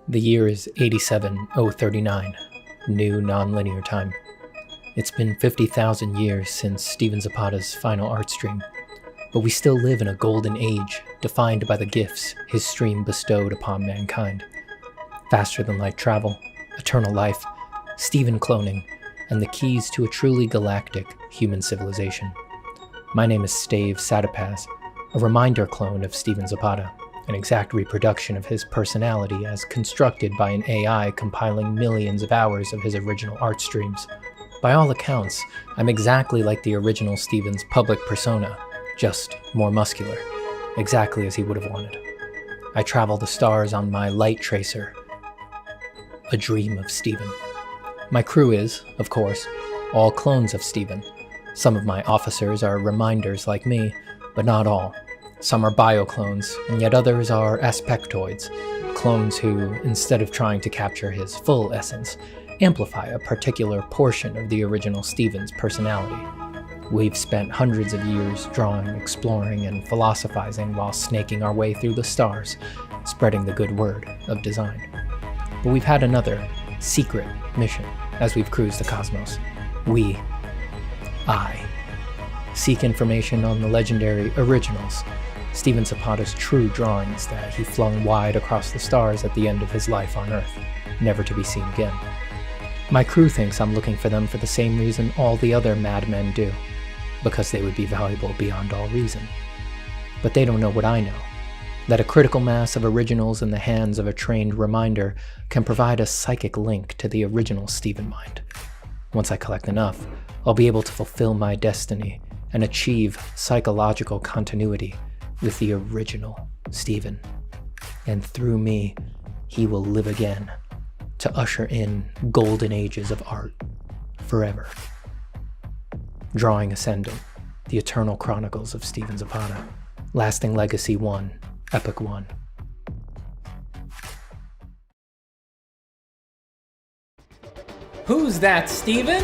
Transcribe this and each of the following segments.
The year is 87039, new nonlinear time. It's been 50,000 years since Steven Zapata's final art stream, but we still live in a golden age defined by the gifts his stream bestowed upon mankind. Faster than light travel, eternal life, Steven cloning, and the keys to a truly galactic human civilization. My name is Stave Satapaz, a reminder clone of Steven Zapata, an exact reproduction of his personality as constructed by an AI compiling millions of hours of his original art streams. By all accounts, I'm exactly like the original Steven's public persona, just more muscular, exactly as he would have wanted. I travel the stars on my light tracer, a dream of Steven. My crew is, of course, all clones of Steven. Some of my officers are reminders like me, but not all. Some are bioclones, and yet others are aspectoids, clones who, instead of trying to capture his full essence, amplify a particular portion of the original Steven's personality. We've spent hundreds of years drawing, exploring, and philosophizing while snaking our way through the stars, spreading the good word of design. But we've had another, secret mission as we've cruised the cosmos. I seek information on the legendary originals, Steven Zapata's true drawings that he flung wide across the stars at the end of his life on Earth, never to be seen again. My crew thinks I'm looking for them for the same reason all the other madmen do, because they would be valuable beyond all reason. But they don't know what I know, that a critical mass of originals in the hands of a trained reminder can provide a psychic link to the original Steven mind. Once I collect enough, I'll be able to fulfill my destiny and achieve psychological continuity with the original Steven. And through me, he will live again to usher in golden ages of art forever. Drawing Ascendant, the eternal chronicles of Steven Zapata. Lasting Legacy 1, Epic 1. Who's that, Steven?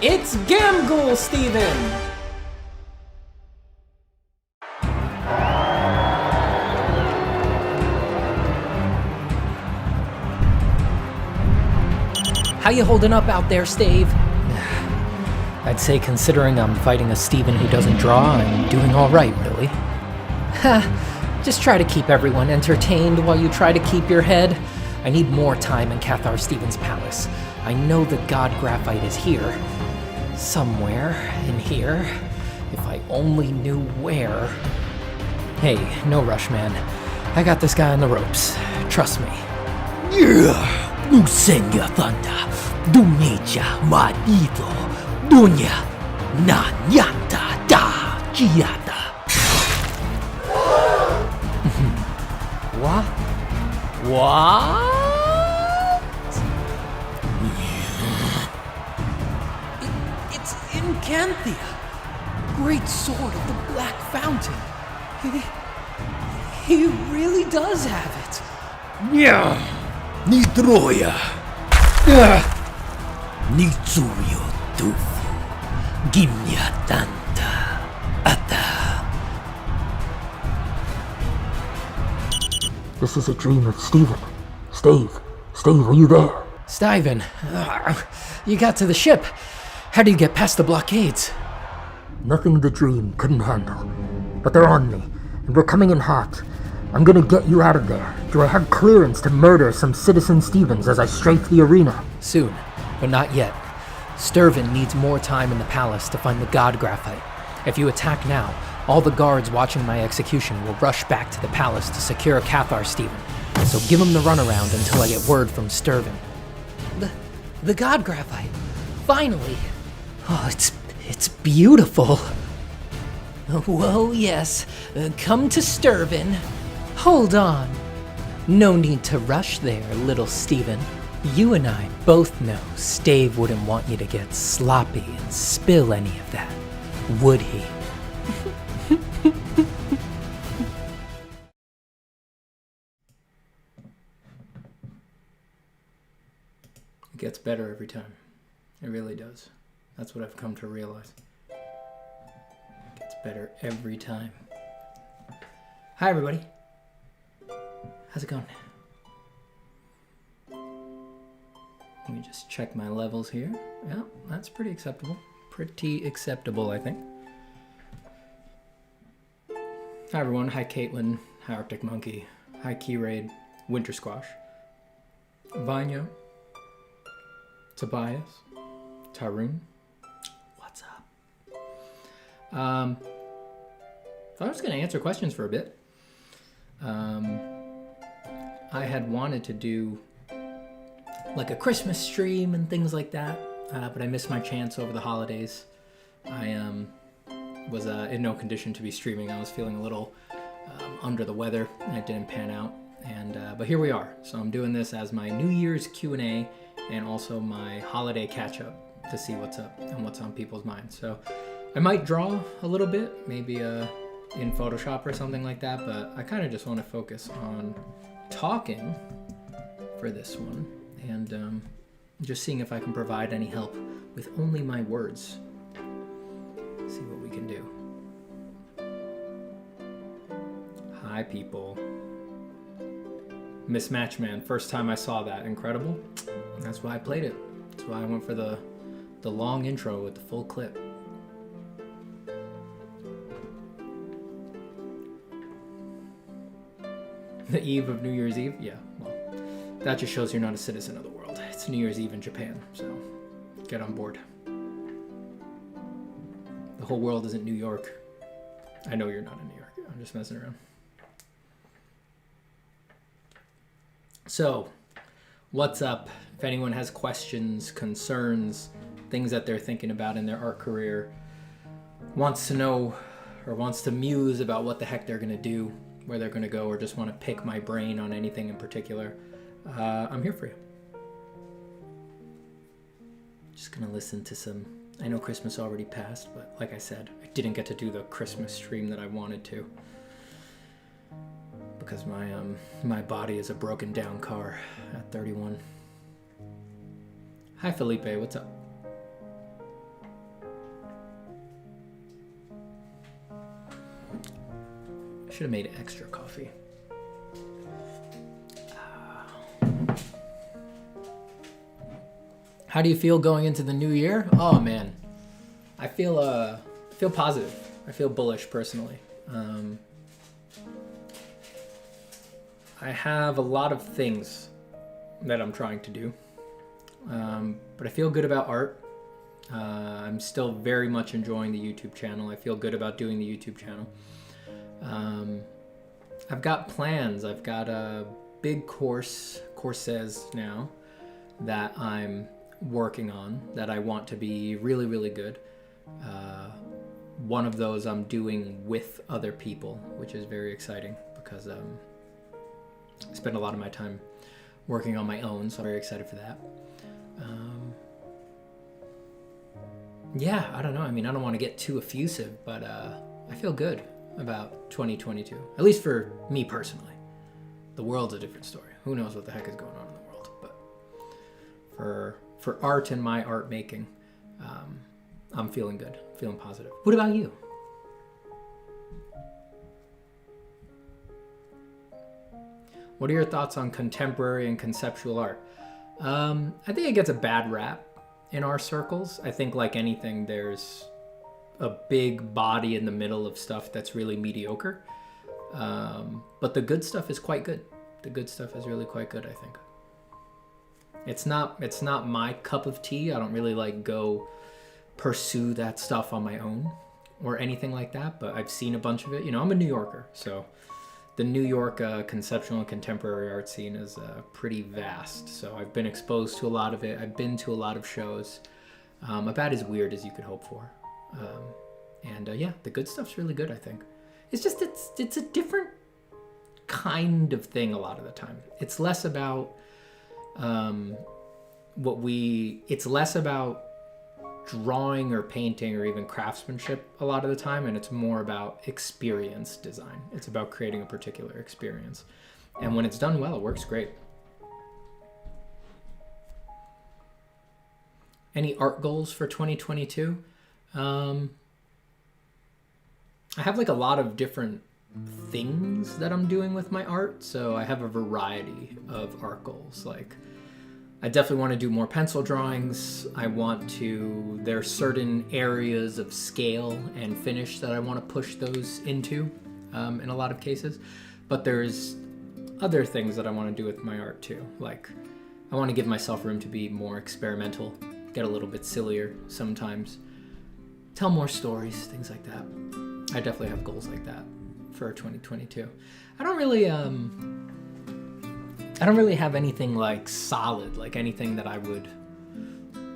It's Gamghoul Steven! How you holding up out there, Stave? I'd say considering I'm fighting a Steven who doesn't draw, I'm doing alright, really. Ha, just try to keep everyone entertained while you try to keep your head. I need more time in Cathar Steven's palace. I know the god graphite is here. Somewhere in here. If I only knew where. Hey, no rush, man. I got this guy on the ropes. Trust me. Yeah! Lucina Thunder, Dunija Madito, Dunya, Nanyata Da Giata. What? It's Incanthia, great sword of the Black Fountain. He really does have it. Yeah! Nitroya, Nitsuyo Tufu, Gimya Tanta, Ata. This is a dream of Steven. Stave, are you there? Steven, you got to the ship. How do you get past the blockades? Nothing the dream couldn't handle. But they're on me, and we're coming in hot. I'm gonna get you out of there. Do I have clearance to murder some citizen Stevens as I strafe the arena? Soon, but not yet. Sturvin needs more time in the palace to find the god graphite. If you attack now, all the guards watching my execution will rush back to the palace to secure Cathar Steven. So give him the runaround until I get word from Sturvin. The god graphite! Finally! Oh, it's beautiful! Whoa, yes. Come to Sturvin. Hold on. No need to rush there, little Steven. You and I both know Stave wouldn't want you to get sloppy and spill any of that, would he? It gets better every time. It really does. That's what I've come to realize. It gets better every time. Hi, everybody. How's it going? Let me just check my levels here. Yeah, that's pretty acceptable. Pretty acceptable, I think. Hi everyone, hi Caitlin, hi Arctic Monkey, hi Keyraid, Winter Squash, Vanya, Tobias, Tarun. What's up? I was going to answer questions for a bit. I had wanted to do like a Christmas stream and things like that, but I missed my chance over the holidays. I was in no condition to be streaming. I was feeling a little under the weather, and it didn't pan out. And but here we are. So I'm doing this as my New Year's Q&A and also my holiday catch-up to see what's up and what's on people's minds. So I might draw a little bit, maybe in Photoshop or something like that, but I kind of just want to focus on talking for this one and just seeing if I can provide any help with only my words. See what we can do. Hi, people. Mismatch Man, first time I saw that. Incredible. That's why I played it. That's why I went for the long intro with the full clip. The eve of New Year's Eve? Yeah, well, that just shows you're not a citizen of the world. It's New Year's Eve in Japan, so get on board. The whole world isn't New York. I know you're not in New York. I'm just messing around. So, what's up? If anyone has questions, concerns, things that they're thinking about in their art career, wants to know or wants to muse about what the heck they're going to do, where they're going to go, or just want to pick my brain on anything in particular, I'm here for you. Just going to listen to some... I know Christmas already passed, but like I said, I didn't get to do the Christmas stream that I wanted to because my body is a broken down car at 31. Hi Felipe, what's up? I should have made extra coffee. How do you feel going into the new year? Oh man, I feel positive. I feel bullish personally. I have a lot of things that I'm trying to do, but I feel good about art. I'm still very much enjoying the YouTube channel. I feel good about doing the YouTube channel. I've got plans. I've got a big courses now that I'm working on that I want to be really, really good. One of those I'm doing with other people, which is very exciting because I spend a lot of my time working on my own, so I'm very excited for that. Yeah, I don't know. I mean, I don't want to get too effusive, but I feel good about 2022, at least for me personally. The world's a different story. Who knows what the heck is going on in the world, but for art and my art making, I'm feeling good, feeling positive. What about you? What are your thoughts on contemporary and conceptual art? I think it gets a bad rap in our circles. I think like anything, there's a big body in the middle of stuff that's really mediocre. But the good stuff is quite good. The good stuff is really quite good, I think. It's not my cup of tea. I don't really like go pursue that stuff on my own or anything like that, but I've seen a bunch of it. You know, I'm a New Yorker, so the New York conceptual and contemporary art scene is pretty vast. So I've been exposed to a lot of it. I've been to a lot of shows. About as weird as you could hope for. Yeah, the good stuff's really good, I think. It's just, it's a different kind of thing a lot of the time. It's less about it's less about drawing or painting or even craftsmanship a lot of the time, and it's more about experience design. It's about creating a particular experience. And when it's done well, it works great. Any art goals for 2022? I have like a lot of different things that I'm doing with my art. So I have a variety of art goals. Like, I definitely want to do more pencil drawings. There are certain areas of scale and finish that I want to push those into in a lot of cases. But there's other things that I want to do with my art too. Like, I want to give myself room to be more experimental, get a little bit sillier sometimes, tell more stories, things like that. I definitely have goals like that for 2022. I don't really have anything like solid, like anything that I would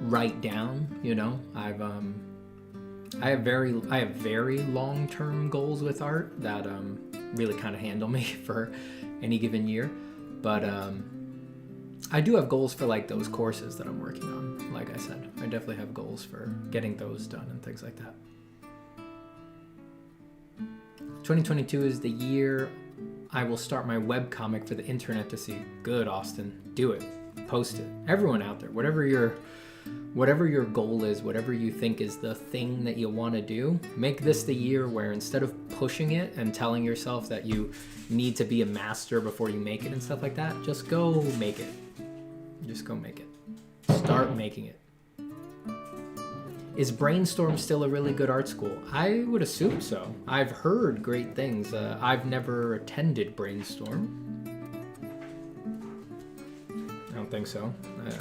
write down, you know. I have very long-term goals with art that really kind of handle me for any given year, but I do have goals for like those courses that I'm working on. Like I said, I definitely have goals for getting those done and things like that. 2022 is the year I will start my webcomic for the internet to see. Good, Austin. Do it. Post it. Everyone out there, whatever your goal is, whatever you think is the thing that you want to do, make this the year where instead of pushing it and telling yourself that you need to be a master before you make it and stuff like that, just go make it. Just go make it. Start making it. Is Brainstorm still a really good art school? I would assume so. I've heard great things. I've never attended Brainstorm. I don't think so.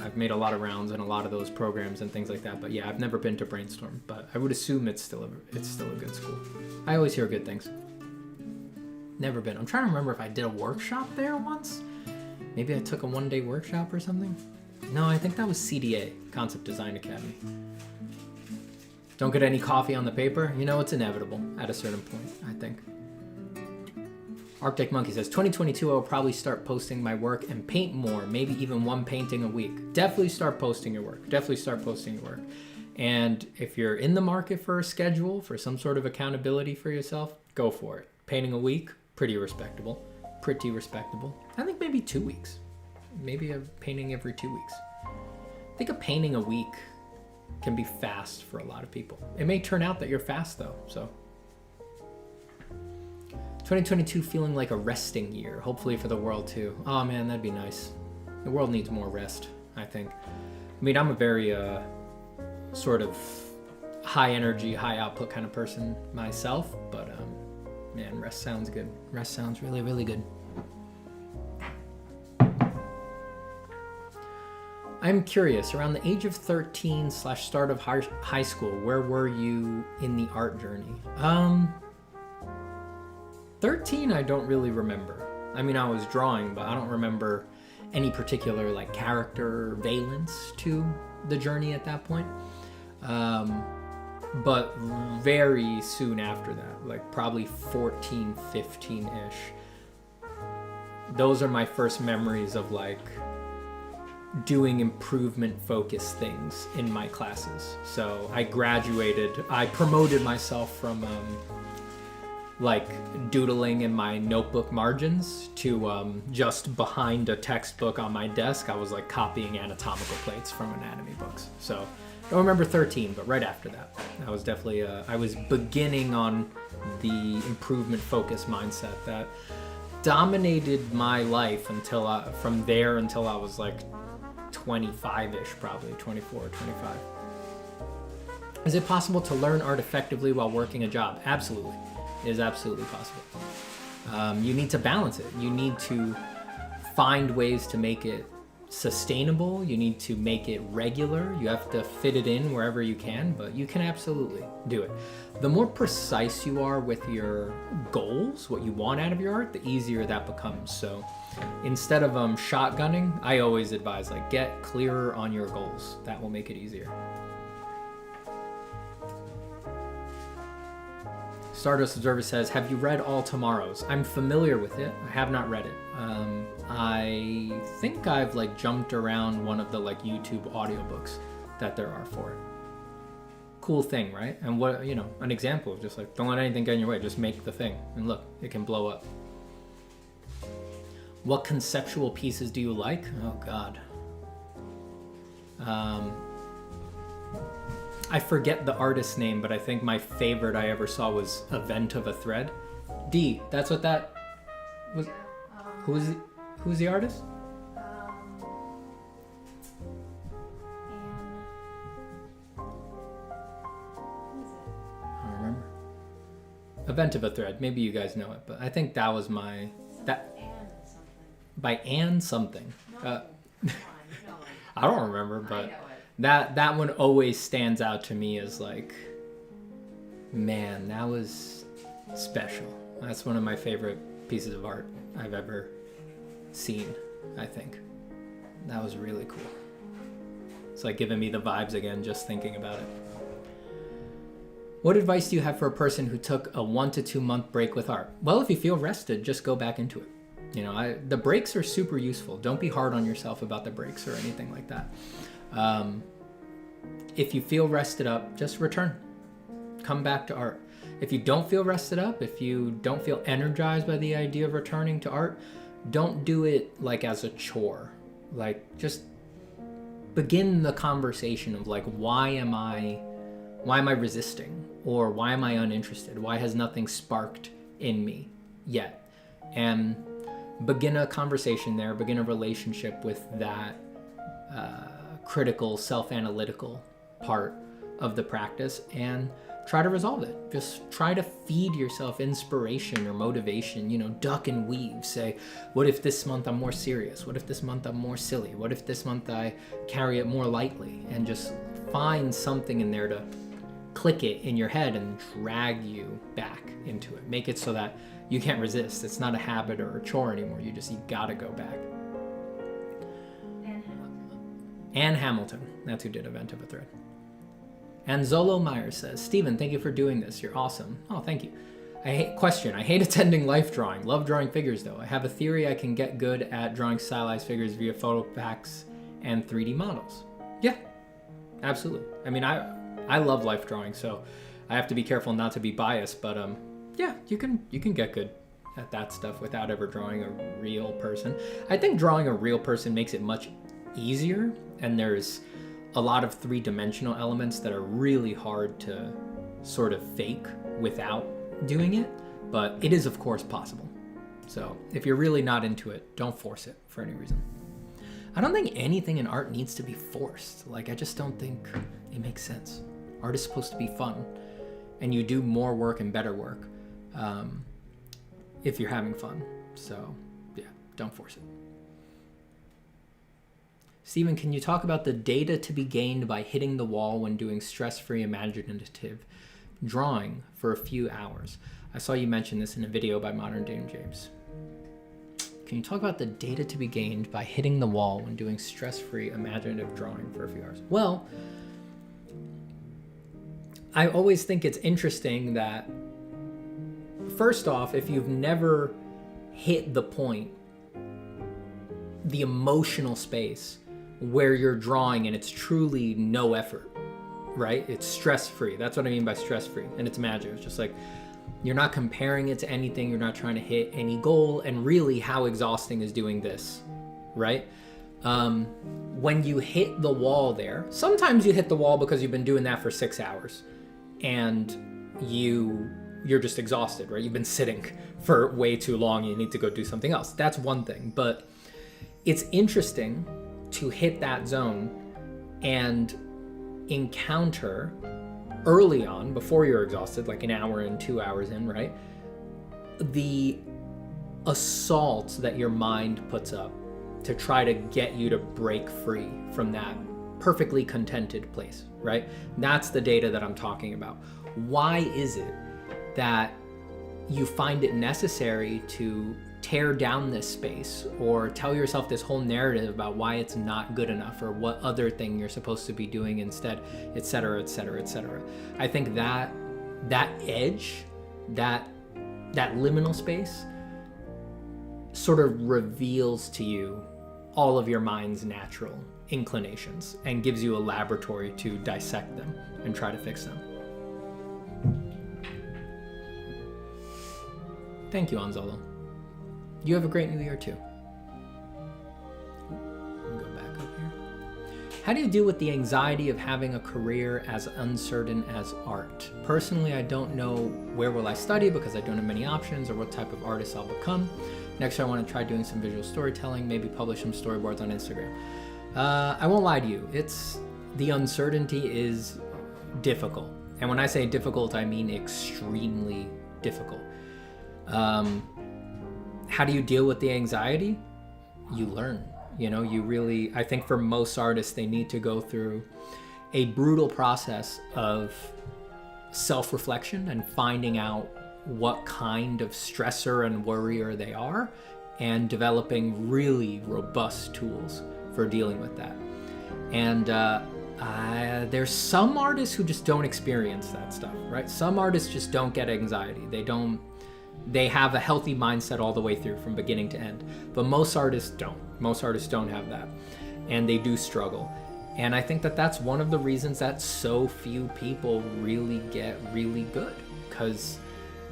I've made a lot of rounds in a lot of those programs and things like that, but yeah, I've never been to Brainstorm, but I would assume it's still a good school. I always hear good things. Never been. I'm trying to remember if I did a workshop there once. Maybe I took a one-day workshop or something. No, I think that was CDA, Concept Design Academy. Don't get any coffee on the paper. You know, it's inevitable at a certain point, I think. Arctic Monkey says, 2022, I will probably start posting my work and paint more, maybe even one painting a week. Definitely start posting your work. And if you're in the market for a schedule, for some sort of accountability for yourself, go for it. Painting a week, pretty respectable. I think maybe 2 weeks. Maybe a painting every 2 weeks. I think a painting a week can be fast for a lot of people. It may turn out that you're fast though, so. 2022 feeling like a resting year, hopefully for the world too. Oh man, that'd be nice. The world needs more rest, I think. I mean, I'm a very sort of high energy, high output kind of person myself, but man, rest sounds good. Rest sounds really, really good. I'm curious, around the age of 13 / start of high school, where were you in the art journey? 13, I don't really remember. I mean, I was drawing, but I don't remember any particular like character valence to the journey at that point. But very soon after that, like probably 14, 15-ish, those are my first memories of like doing improvement focused things in my classes. So I promoted myself from like doodling in my notebook margins to just behind a textbook on my desk. I was like copying anatomical plates from anatomy books. So I don't remember 13, but right after that, I was definitely I was beginning on the improvement focus mindset that dominated my life from there until I was like 25-ish, probably 24 or 25. Is it possible to learn art effectively while working a job? Absolutely. It is absolutely possible. You need to balance it. You need to find ways to make it sustainable. You need to make it regular. You have to fit it in wherever you can, but you can absolutely do it. The more precise you are with your goals, what you want out of your art, the easier that becomes. So instead of shotgunning, I always advise like get clearer on your goals. That will make it easier. Stardust Observer says, have you read All Tomorrows? I'm familiar with it. I have not read it. I think I've like jumped around one of the like YouTube audiobooks that there are for it. Cool thing, right? And what, you know, an example of just like, don't let anything get in your way. Just make the thing. And look, it can blow up. What conceptual pieces do you like? Oh, God. I forget the artist's name, but I think my favorite I ever saw was Event of a Thread. D, that's what that was. Who's the artist? I don't remember. Event of a Thread. Maybe you guys know it, but I think that was my by Anne something. I don't remember, but that one always stands out to me as like, man, that was special. That's one of my favorite pieces of art I've ever seen, I think. That was really cool. It's like giving me the vibes again just thinking about it. What advice do you have for a person who took a 1 to 2 month break with art? Well, if you feel rested, just go back into it. You know, the breaks are super useful. Don't be hard on yourself about the breaks or anything like that. If you feel rested up, just return. Come back to art. If you don't feel rested up, if you don't feel energized by the idea of returning to art, don't do it like as a chore. Like, just begin the conversation of like, why am I resisting? Or why am I uninterested? Why has nothing sparked in me yet? And begin a conversation there, begin a relationship with that critical, self-analytical part of the practice, and try to resolve it. Just try to feed yourself inspiration or motivation, you know, duck and weave. Say, what if this month I'm more serious? What if this month I'm more silly? What if this month I carry it more lightly? And just find something in there to click it in your head and drag you back into it. Make it so that you can't resist. It's not a habit or a chore anymore. You gotta go back. Anne Hamilton. That's who did Event of a Thread. And Zolo Meyer says, Steven, thank you for doing this. You're awesome. Oh, thank you. I hate attending life drawing. Love drawing figures, though. I have a theory I can get good at drawing stylized figures via photo packs and 3D models. Yeah, absolutely. I mean, I love life drawing, so I have to be careful not to be biased, but yeah, you can get good at that stuff without ever drawing a real person. I think drawing a real person makes it much easier, and there's a lot of three-dimensional elements that are really hard to sort of fake without doing it, but it is of course possible. So if you're really not into it, don't force it for any reason. I don't think anything in art needs to be forced. Like, I just don't think it makes sense. Art is supposed to be fun, and you do more work and better work if you're having fun. So yeah, don't force it. Steven, can you talk about the data to be gained by hitting the wall when doing stress-free imaginative drawing for a few hours? I saw you mention this in a video by Modern Dame James. Can you talk about the data to be gained by hitting the wall when doing stress-free imaginative drawing for a few hours? Well, I always think it's interesting that, first off, if you've never hit the point, the emotional space where you're drawing and it's truly no effort, right? It's stress-free. That's what I mean by stress-free. And it's magic. It's just like, you're not comparing it to anything. You're not trying to hit any goal. And really, how exhausting is doing this, right? When you hit the wall there, sometimes you hit the wall because you've been doing that for 6 hours and you're just exhausted, right? You've been sitting for way too long. You need to go do something else. That's one thing. But it's interesting to hit that zone and encounter early on, before you're exhausted, like an hour and 2 hours in, right? The assault that your mind puts up to try to get you to break free from that perfectly contented place, right? That's the data that I'm talking about. Why is it that you find it necessary to tear down this space or tell yourself this whole narrative about why it's not good enough or what other thing you're supposed to be doing instead, etc., etc., etc.? I think that edge, that liminal space sort of reveals to you all of your mind's natural inclinations and gives you a laboratory to dissect them and try to fix them. Thank you, Anzolo. You have a great new year too. Go back up here. How do you deal with the anxiety of having a career as uncertain as art? Personally, I don't know where will I study because I don't have many options or what type of artist I'll become. Next, I want to try doing some visual storytelling, maybe publish some storyboards on Instagram. I won't lie to you, the uncertainty is difficult. And when I say difficult, I mean extremely difficult. How do you deal with the anxiety? You learn. You know, I think for most artists, they need to go through a brutal process of self-reflection and finding out what kind of stressor and worrier they are, and developing really robust tools for dealing with that. And there's some artists who just don't experience that stuff, right? Some artists just don't get anxiety. They have a healthy mindset all the way through from beginning to end. But most artists don't. Most artists don't have that. And they do struggle. And I think that that's one of the reasons that so few people really get really good. Because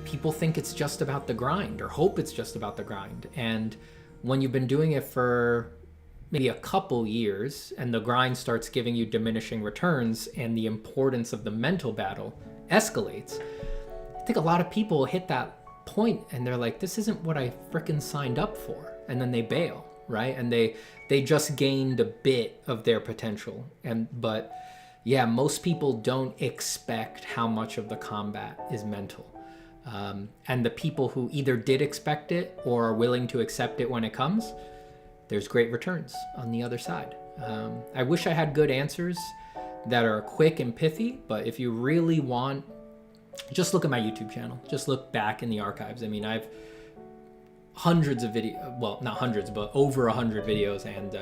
people think it's just about the grind, or hope it's just about the grind. And when you've been doing it for maybe a couple years and the grind starts giving you diminishing returns and the importance of the mental battle escalates, I think a lot of people hit that point and they're like, this isn't what I frickin' signed up for, and then they bail, right? And they just gained a bit of their potential. But yeah, most people don't expect how much of the combat is mental. And the people who either did expect it or are willing to accept it when it comes, there's great returns on the other side. I wish I had good answers that are quick and pithy, but if you really want, just look at my YouTube channel. Just look back in the archives. I mean, I've hundreds of videos, well, not hundreds, but over 100 videos, and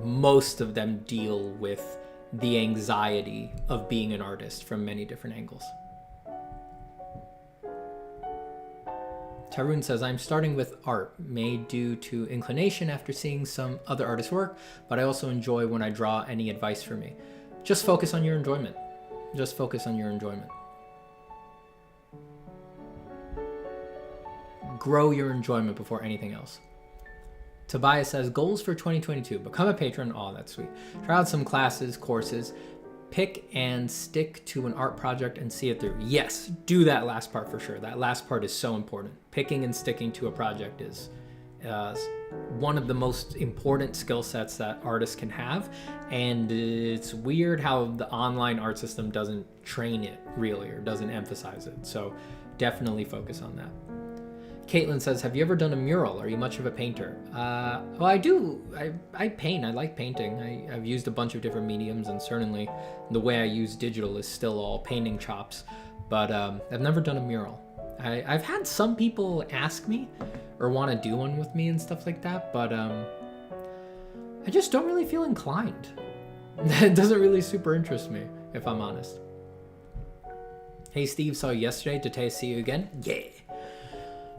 most of them deal with the anxiety of being an artist from many different angles. Tarun says, I'm starting with art, made due to inclination after seeing some other artists' work, but I also enjoy when I draw. Any advice for me? Just focus on your enjoyment. Just focus on your enjoyment. Grow your enjoyment before anything else. Tobias says, goals for 2022. Become a patron. Oh, that's sweet. Try out some classes, courses. Pick and stick to an art project and see it through. Yes, do that last part for sure. That last part is so important. Picking and sticking to a project is one of the most important skill sets that artists can have. And it's weird how the online art system doesn't train it really, or doesn't emphasize it. So definitely focus on that. Caitlin says, have you ever done a mural? Are you much of a painter? Well, I do. I paint. I like painting. I've used a bunch of different mediums, and certainly the way I use digital is still all painting chops. But I've never done a mural. I've had some people ask me or want to do one with me and stuff like that, but I just don't really feel inclined. It doesn't really super interest me, if I'm honest. Hey, Steve, saw you yesterday. Did I see you again? Yeah.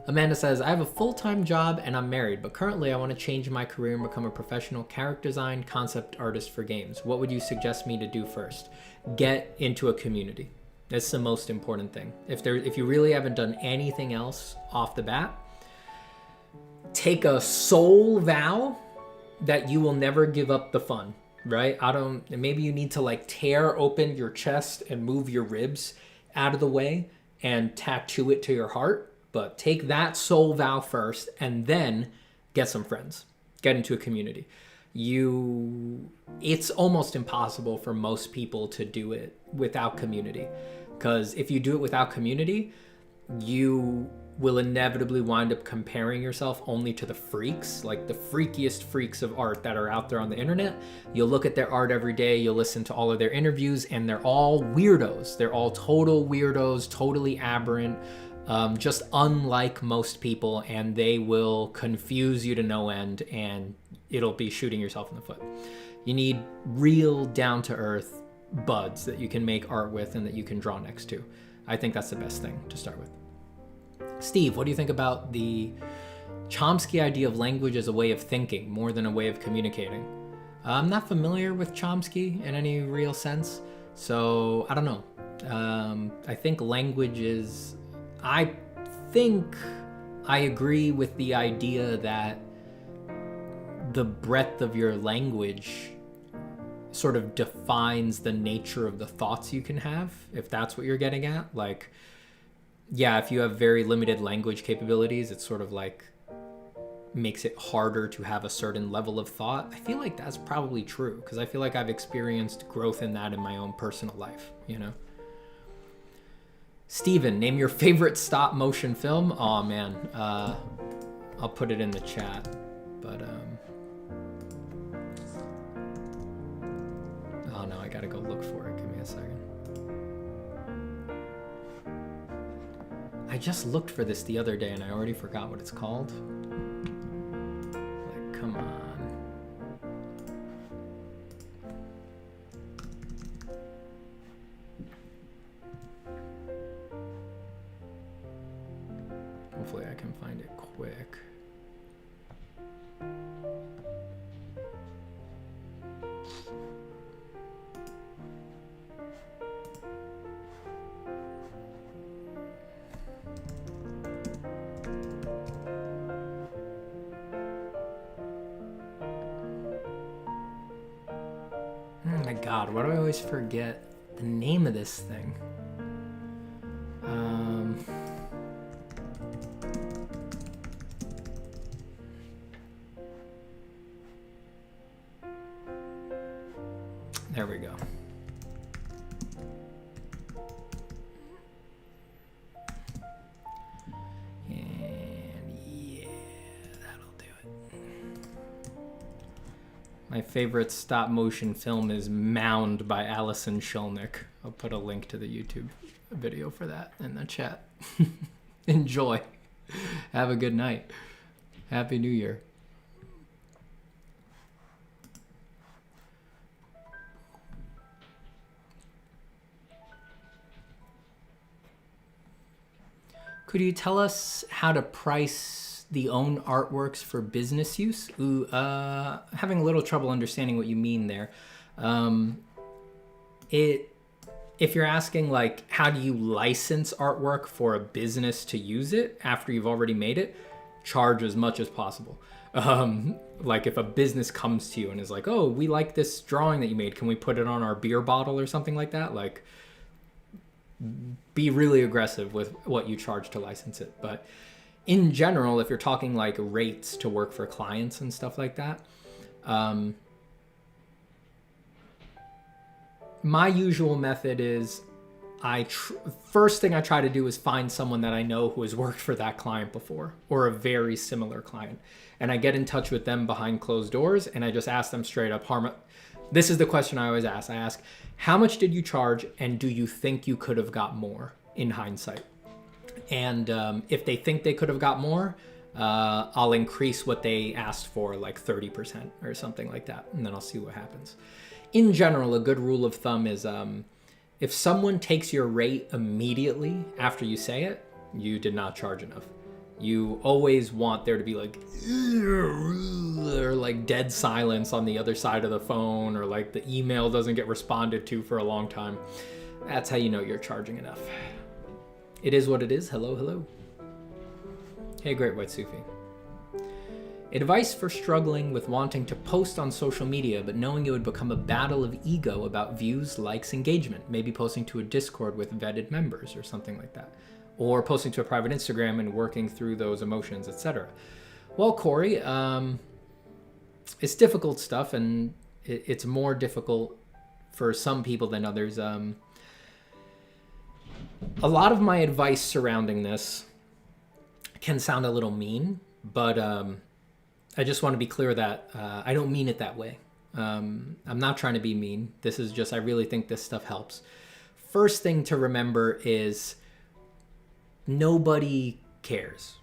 Amanda says, I have a full-time job and I'm married, but currently I want to change my career and become a professional character design concept artist for games. What would you suggest me to do first? Get into a community. That's the most important thing. If you really haven't done anything else off the bat, take a soul vow that you will never give up the fun, right? Maybe you need to like tear open your chest and move your ribs out of the way and tattoo it to your heart. But take that soul vow first and then get some friends. Get into a community. It's almost impossible for most people to do it without community. Because if you do it without community, you will inevitably wind up comparing yourself only to the freaks, like the freakiest freaks of art that are out there on the internet. You'll look at their art every day, you'll listen to all of their interviews, and they're all weirdos. They're all total weirdos, totally aberrant. Just unlike most people, and they will confuse you to no end, and it'll be shooting yourself in the foot. You need real down-to-earth buds that you can make art with and that you can draw next to. I think that's the best thing to start with. Steve, what do you think about the Chomsky idea of language as a way of thinking more than a way of communicating? I'm not familiar with Chomsky in any real sense, so I don't know. I think language is... I think I agree with the idea that the breadth of your language sort of defines the nature of the thoughts you can have, if that's what you're getting at. Like, yeah, if you have very limited language capabilities, it's sort of like makes it harder to have a certain level of thought. I feel like that's probably true, because I feel like I've experienced growth in that in my own personal life, you know? Steven, name your favorite stop motion film. Oh man, I'll put it in the chat, but oh no, I gotta go look for it. Give me a second. I just looked for this the other day and I already forgot what it's called. Like, come on. Hopefully I can find it quick. Oh my god, why do I always forget the name of this thing? There we go. And yeah, that'll do it. My favorite stop motion film is Mound by Alison Shulnick. I'll put a link to the YouTube video for that in the chat. Enjoy. Have a good night. Happy New Year. Could you tell us how to price the own artworks for business use? Ooh, having a little trouble understanding what you mean there. If you're asking like, how do you license artwork for a business to use it after you've already made it, charge as much as possible. Like if a business comes to you and is like, oh, we like this drawing that you made, can we put it on our beer bottle or something like that? Like, be really aggressive with what you charge to license it. But in general, if you're talking like rates to work for clients and stuff like that, my usual method is first thing I try to do is find someone that I know who has worked for that client before or a very similar client. And I get in touch with them behind closed doors and I just ask them straight up, this is the question I always ask. I ask, how much did you charge and do you think you could have got more in hindsight? And if they think they could have got more, I'll increase what they asked for, like 30% or something like that. And then I'll see what happens. In general, a good rule of thumb is if someone takes your rate immediately after you say it, you did not charge enough. You always want there to be like, or like dead silence on the other side of the phone, or like the email doesn't get responded to for a long time. That's how you know you're charging enough. It is what it is. Hello, hello. Hey, Great White Sufi. Advice for struggling with wanting to post on social media, but knowing it would become a battle of ego about views, likes, engagement. Maybe posting to a Discord with vetted members or something like that. Or posting to a private Instagram and working through those emotions, etc. Well, Corey, it's difficult stuff, and it's more difficult for some people than others. A lot of my advice surrounding this can sound a little mean, but I just want to be clear that I don't mean it that way. I'm not trying to be mean. This is just, I really think this stuff helps. First thing to remember is nobody cares.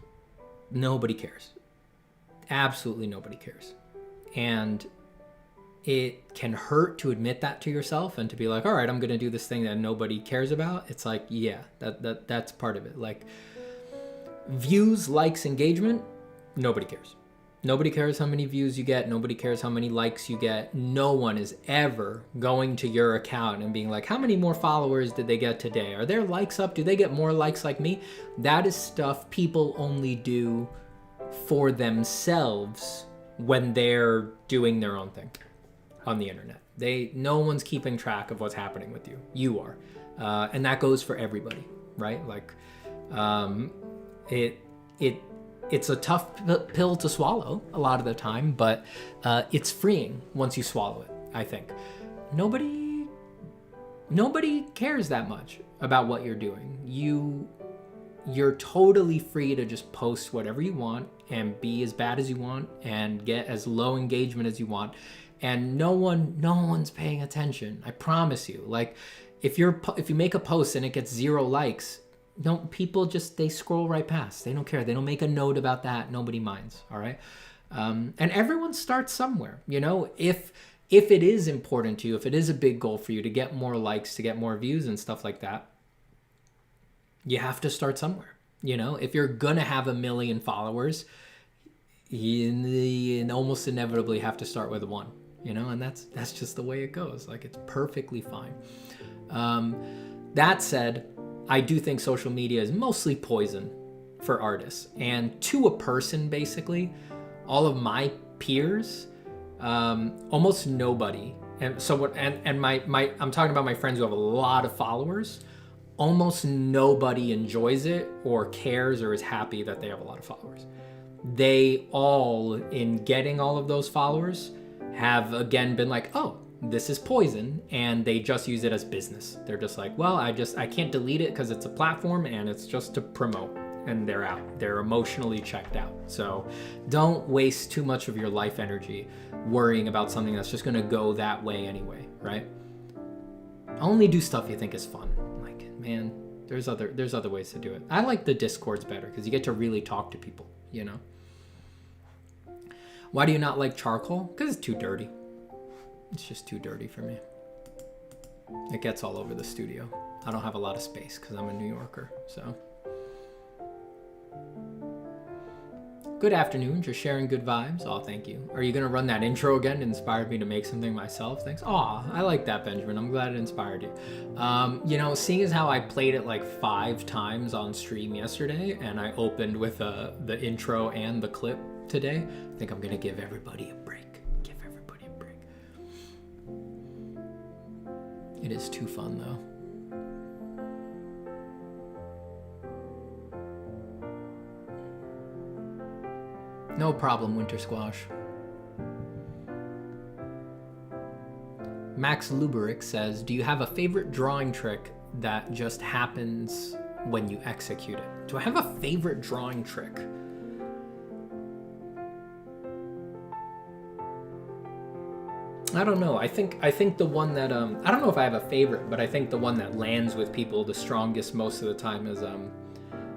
Nobody cares. Absolutely nobody cares. And it can hurt to admit that to yourself and to be like, all right, I'm going to do this thing that nobody cares about. It's like, yeah, that's part of it. Like views, likes, engagement, nobody cares. Nobody cares how many views you get. Nobody cares how many likes you get. No one is ever going to your account and being like, how many more followers did they get today? Are their likes up? Do they get more likes like me? That is stuff people only do for themselves when they're doing their own thing. on the internet. No one's keeping track of what's happening with you. You are. And that goes for everybody, right? Like, it's a tough pill to swallow a lot of the time, but it's freeing once you swallow it, I think. Nobody cares that much about what you're doing. You're totally free to just post whatever you want and be as bad as you want and get as low engagement as you want, and no one's paying attention. I promise you. Like, if you make a post and it gets 0 likes, people they scroll right past. They don't care. They don't make a note about that. Nobody minds. All right. And everyone starts somewhere. You know, if it is important to you, if it is a big goal for you to get more likes, to get more views and stuff like that, you have to start somewhere. You know, if you're gonna have 1 million followers, you almost inevitably have to start with 1. You know, and that's just the way it goes. Like, it's perfectly fine. That said, I do think social media is mostly poison for artists. And to a person, basically, all of my peers, almost nobody. And so what? And my I'm talking about my friends who have a lot of followers. Almost nobody enjoys it or cares or is happy that they have a lot of followers. They all, in getting all of those followers, have again been like, oh, this is poison, and they just use it as business. They're just like, well, I can't delete it because it's a platform and it's just to promote, and they're out. They're emotionally checked out. So don't waste too much of your life energy worrying about something that's just gonna go that way anyway, right? Only do stuff you think is fun. Like, man, there's other ways to do it. I like the Discords better because you get to really talk to people, you know? Why do you not like charcoal? Because it's too dirty. It's just too dirty for me. It gets all over the studio. I don't have a lot of space because I'm a New Yorker, so. Good afternoon, just sharing good vibes. Aw, thank you. Are you gonna run that intro again? It inspired me to make something myself. Thanks. Aw, I like that, Benjamin. I'm glad it inspired you. You know, seeing as how I played it like 5 times on stream yesterday, and I opened with the intro and the clip today, I think I'm gonna give everybody a break. It is too fun, though. No problem, Winter Squash. Max Luberick says, do you have a favorite drawing trick that just happens when you execute it? Do I have a favorite drawing trick? I don't know. I think the one that I don't know if I have a favorite, but I think the one that lands with people the strongest most of the time is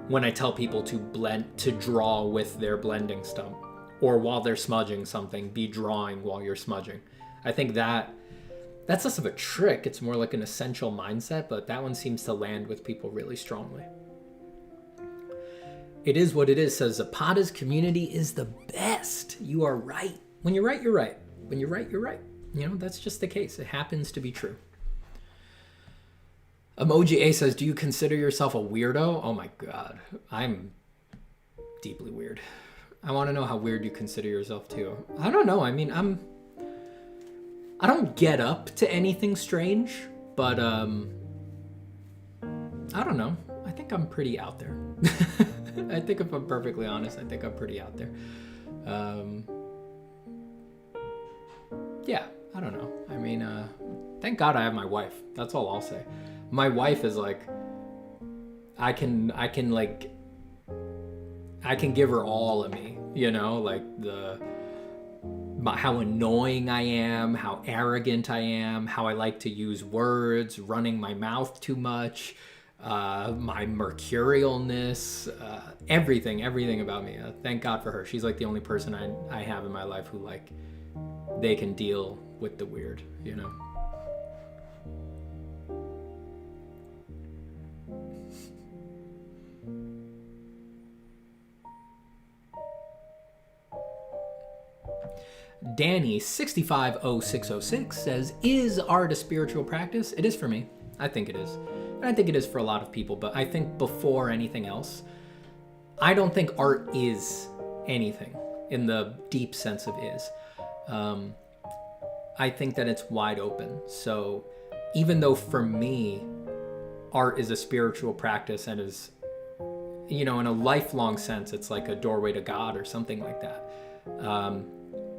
when I tell people to draw with their blending stump, or while they're smudging something, be drawing while you're smudging. I think that's less of a trick. It's more like an essential mindset, but that one seems to land with people really strongly. It is what it is, says Zapata's community is the best. You are right. When you're right, you're right. When you're right, you're right. You know, that's just the case. It happens to be true. Emoji A says, do you consider yourself a weirdo? Oh my God. I'm deeply weird. I want to know how weird you consider yourself too. I don't know. I mean, I don't get up to anything strange, but I don't know. I think I'm pretty out there. I think if I'm perfectly honest, I think I'm pretty out there. Yeah, I don't know. I mean, thank God I have my wife. That's all I'll say. My wife is like, I can give her all of me, you know, like how annoying I am, how arrogant I am, how I like to use words, running my mouth too much, my mercurialness, everything about me. Thank God for her. She's like the only person I have in my life who like, they can deal with the weird, you know? Danny 650606 says, is art a spiritual practice? It is for me. I think it is. And I think it is for a lot of people, but I think before anything else, I don't think art is anything in the deep sense of is. I think that it's wide open. So even though for me, art is a spiritual practice and is, in a lifelong sense, it's like a doorway to God or something like that.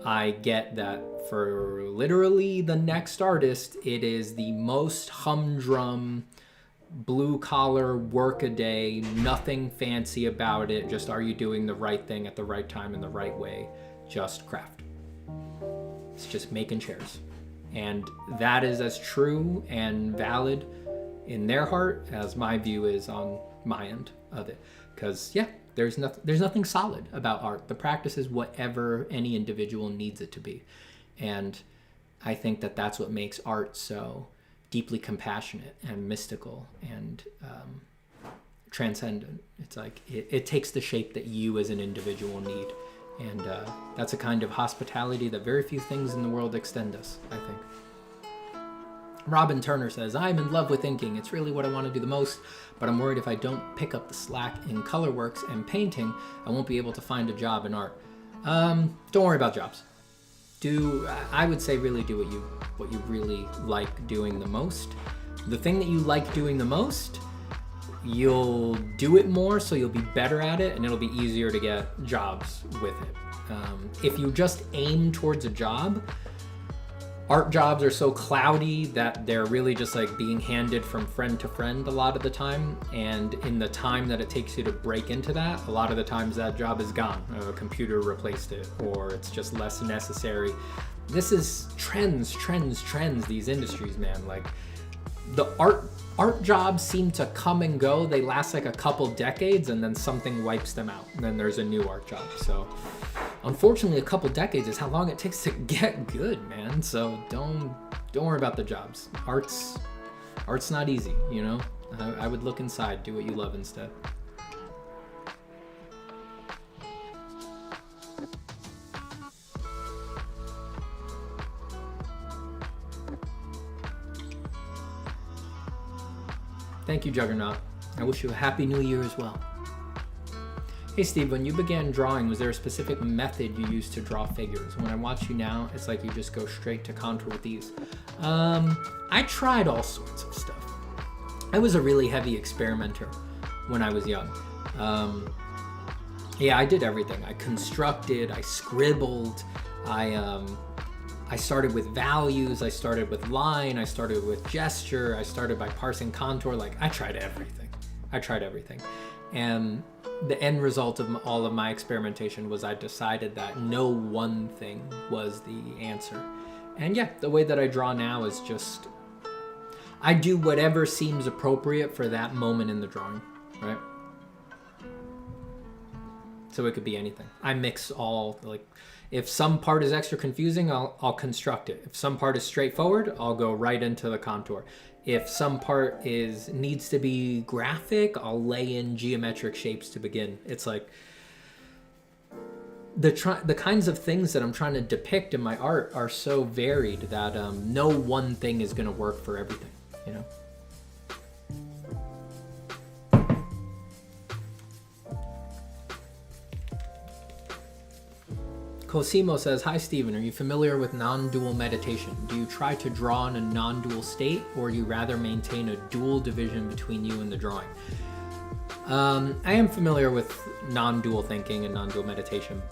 I get that for literally the next artist, it is the most humdrum, blue collar work a day, nothing fancy about it. Just, are you doing the right thing at the right time in the right way? Just craft. It's just making chairs. And that is as true and valid in their heart as my view is on my end of it. Because there's nothing solid about art. The practice is whatever any individual needs it to be. And I think that that's what makes art so deeply compassionate and mystical and transcendent. It's like it takes the shape that you as an individual need. And that's a kind of hospitality that very few things in the world extend us, I think. Robin Turner says, I'm in love with inking. It's really what I want to do the most, but I'm worried if I don't pick up the slack in colorworks and painting, I won't be able to find a job in art. Don't worry about jobs. I would say really do what you really like doing the most. The thing that you like doing the most, you'll do it more, so you'll be better at it, and it'll be easier to get jobs with it. If you just aim towards a job, art jobs are so cloudy that they're really just like being handed from friend to friend a lot of the time. And in the time that it takes you to break into that, a lot of the times that job is gone. A computer replaced it, or it's just less necessary. This is trends, these industries, man. Like the art jobs seem to come and go. They last like a couple decades and then something wipes them out. And then there's a new art job. So unfortunately, a couple decades is how long it takes to get good, man. So don't worry about the jobs. Art's not easy, I would look inside, do what you love instead. Thank you, Juggernaut. I wish you a happy new year as well. Hey Steve, when you began drawing, was there a specific method you used to draw figures? When I watch you now, it's like you just go straight to contour with these. I tried all sorts of stuff. I was a really heavy experimenter when I was young. I did everything. I constructed, I scribbled, I started with values, I started with line, I started with gesture, I started by parsing contour. Like, I tried everything. And the end result of all of my experimentation was I decided that no one thing was the answer. And the way that I draw now is just, I do whatever seems appropriate for that moment in the drawing, right? So it could be anything. I mix all, like, if some part is extra confusing, I'll construct it. If some part is straightforward, I'll go right into the contour. If some part needs to be graphic, I'll lay in geometric shapes to begin. It's like the kinds of things that I'm trying to depict in my art are so varied that no one thing is going to work for everything, Cosimo says, hi Steven, are you familiar with non-dual meditation? Do you try to draw in a non-dual state, or do you rather maintain a dual division between you and the drawing? I am familiar with non-dual thinking and non-dual meditation.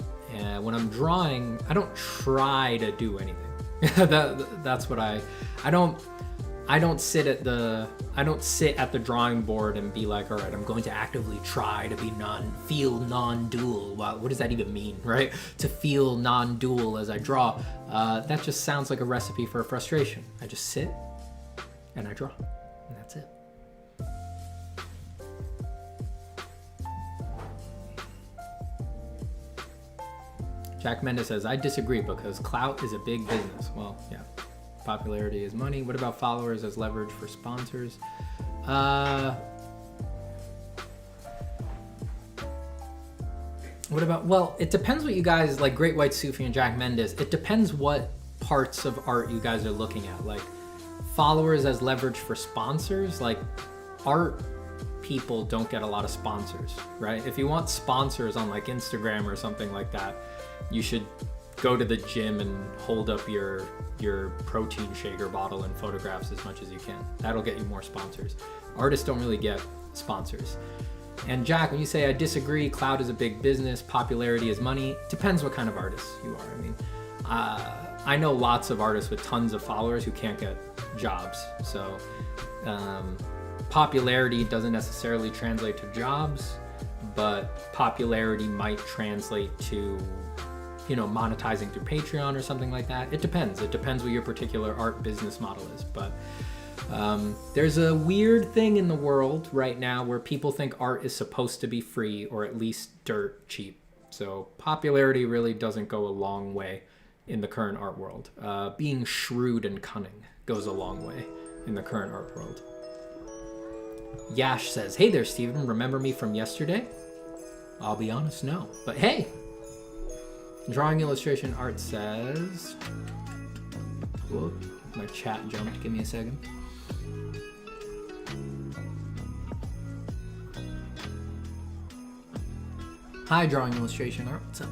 When I'm drawing, I don't try to do anything. That's what I don't sit at the drawing board and be like, all right, I'm going to actively try to feel non-dual. Wow, what does that even mean, right? To feel non-dual as I draw. That just sounds like a recipe for frustration. I just sit and I draw, and that's it. Jack Mendes says, I disagree because clout is a big business. Well, yeah. Popularity is money. What about followers as leverage for sponsors? Well, it depends what you guys, like Great White Sufi and Jack Mendes, it depends what parts of art you guys are looking at. Like followers as leverage for sponsors, like art people don't get a lot of sponsors, right? If you want sponsors on like Instagram or something like that, you should go to the gym and hold up your protein shaker bottle and photographs as much as you can. That'll get you more sponsors. Artists don't really get sponsors. And Jack, when you say I disagree, clout is a big business, popularity is money, depends what kind of artist you are. I mean, I know lots of artists with tons of followers who can't get jobs. So popularity doesn't necessarily translate to jobs, but popularity might translate to, you know, monetizing through Patreon or something like that. It depends. It depends what your particular art business model is. But there's a weird thing in the world right now where people think art is supposed to be free or at least dirt cheap. So popularity really doesn't go a long way in the current art world. Being shrewd and cunning goes a long way in the current art world. Yash says, hey there, Steven. Remember me from yesterday? I'll be honest, no. But hey! Drawing Illustration Art says... Whoa, my chat jumped. Give me a second. Hi, Drawing Illustration Art. What's up?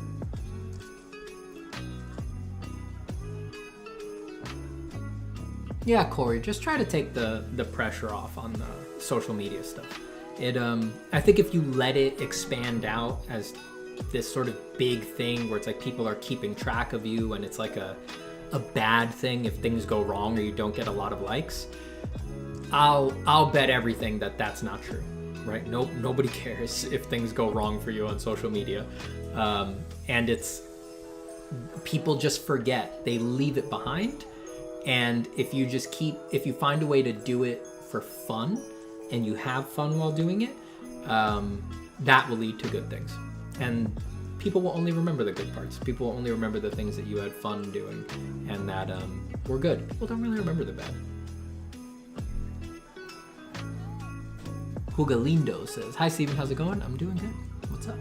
Yeah, Corey, just try to take the pressure off on the social media stuff. I think if you let it expand out as this sort of big thing where it's like people are keeping track of you and it's like a bad thing if things go wrong or you don't get a lot of likes, I'll bet everything that that's not true, right? Nobody cares if things go wrong for you on social media. And it's, people just forget, they leave it behind. And if you find a way to do it for fun and you have fun while doing it, that will lead to good things. And people will only remember the good parts. People will only remember the things that you had fun doing and that were good. People don't really remember the bad. Hugalindo says, hi Steven, how's it going? I'm doing good. What's up?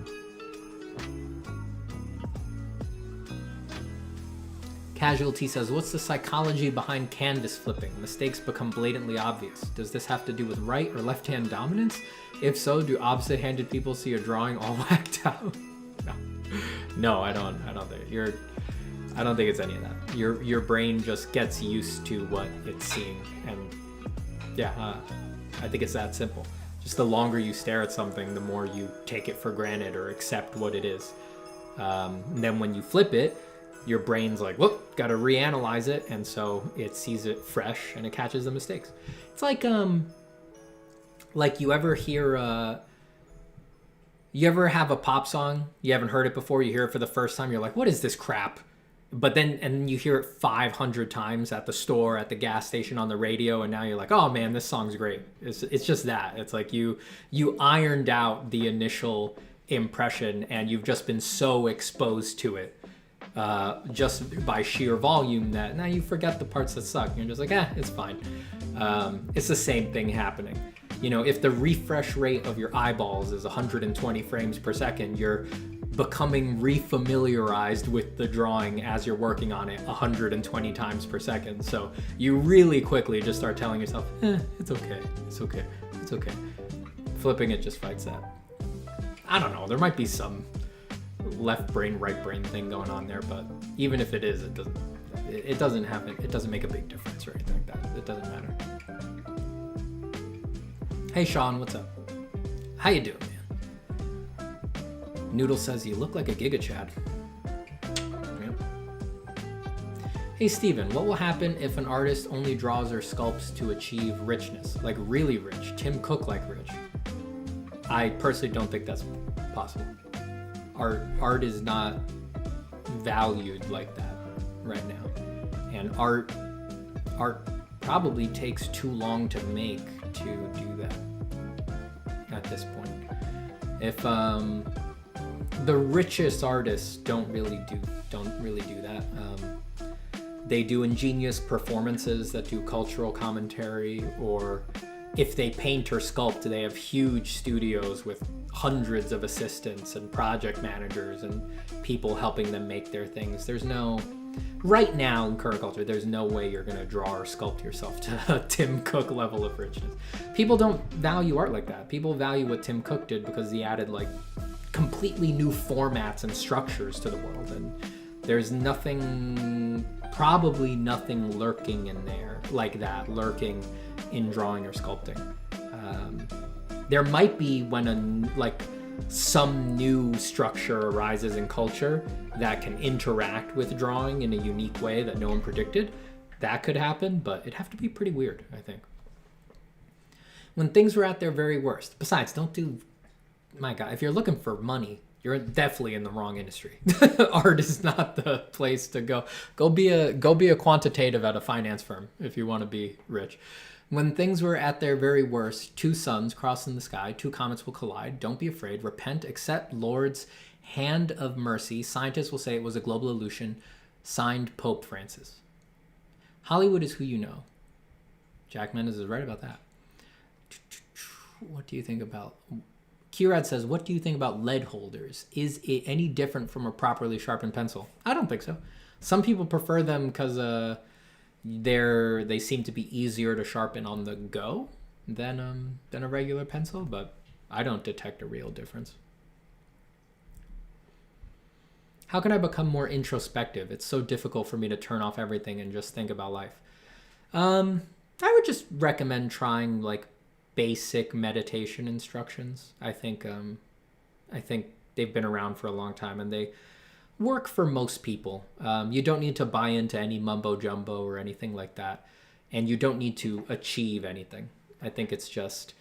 Casualty says, what's the psychology behind canvas flipping? Mistakes become blatantly obvious. Does this have to do with right or left-hand dominance? If so, do opposite-handed people see a drawing all whacked out? No, I don't think I don't think it's any of that. Your brain just gets used to what it's seeing, and yeah, I think it's that simple. Just the longer you stare at something, the more you take it for granted or accept what it is. And then when you flip it, your brain's like, whoop, gotta reanalyze it, and so it sees it fresh and it catches the mistakes. It's like you ever hear, you ever have a pop song, you haven't heard it before, you hear it for the first time, you're like, what is this crap? But then you hear it 500 times at the store, at the gas station, on the radio, and now you're like, oh man, this song's great. It's just that. It's like you ironed out the initial impression and you've just been so exposed to it just by sheer volume that now you forget the parts that suck. You're just like, it's fine. It's the same thing happening. You know, if the refresh rate of your eyeballs is 120 frames per second, you're becoming refamiliarized with the drawing as you're working on it 120 times per second. So you really quickly just start telling yourself, it's okay, it's okay, it's okay. Flipping it just fights that. I don't know, there might be some left brain, right brain thing going on there, but even if it is, it doesn't make a big difference or anything like that. It doesn't matter. Hey Sean, what's up? How you doing, man? Noodle says you look like a Giga Chad. Yep. Hey Steven, what will happen if an artist only draws or sculpts to achieve richness? Like really rich, Tim Cook-like rich? I personally don't think that's possible. Art is not valued like that right now. And art probably takes too long to make to do that at this point. If the richest artists don't really do that. They do ingenious performances that do cultural commentary, or if they paint or sculpt, they have huge studios with hundreds of assistants and project managers and people helping them make their things. Right now in current culture, there's no way you're gonna draw or sculpt yourself to a Tim Cook level of richness. People don't value art like that. People value what Tim Cook did because he added like completely new formats and structures to the world, and There's nothing, probably nothing lurking in there like that, lurking in drawing or sculpting. There might be when some new structure arises in culture that can interact with drawing in a unique way that no one predicted. That could happen, but it'd have to be pretty weird, I think. When things were at their very worst. Besides, my God, if you're looking for money, you're definitely in the wrong industry. Art is not the place to go. Go be a quantitative at a finance firm if you want to be rich. When things were at their very worst, 2 suns cross in the sky, 2 comets will collide. Don't be afraid. Repent. Accept Lord's hand of mercy. Scientists will say it was a global illusion. Signed, Pope Francis. Hollywood is who you know. Jack Mendes is right about that. What do you think about... Kirad says, what do you think about lead holders? Is it any different from a properly sharpened pencil? I don't think so. Some people prefer them because they seem to be easier to sharpen on the go than a regular pencil, but I don't detect a real difference. How can I become more introspective? It's so difficult for me to turn off everything and just think about life. I would just recommend trying basic meditation instructions. I think they've been around for a long time and they work for most people. You don't need to buy into any mumbo jumbo or anything like that, and you don't need to achieve anything. I think it's just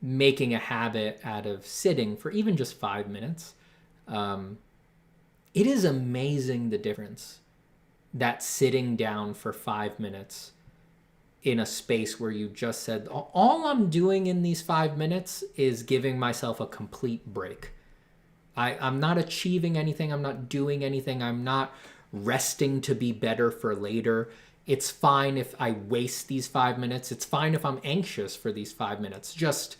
making a habit out of sitting for even just 5 minutes. It is amazing the difference that sitting down for 5 minutes in a space where you just said, all I'm doing in these 5 minutes is giving myself a complete break. I'm not achieving anything. I'm not doing anything. I'm not resting to be better for later. It's fine if I waste these 5 minutes. It's fine if I'm anxious for these 5 minutes. Just,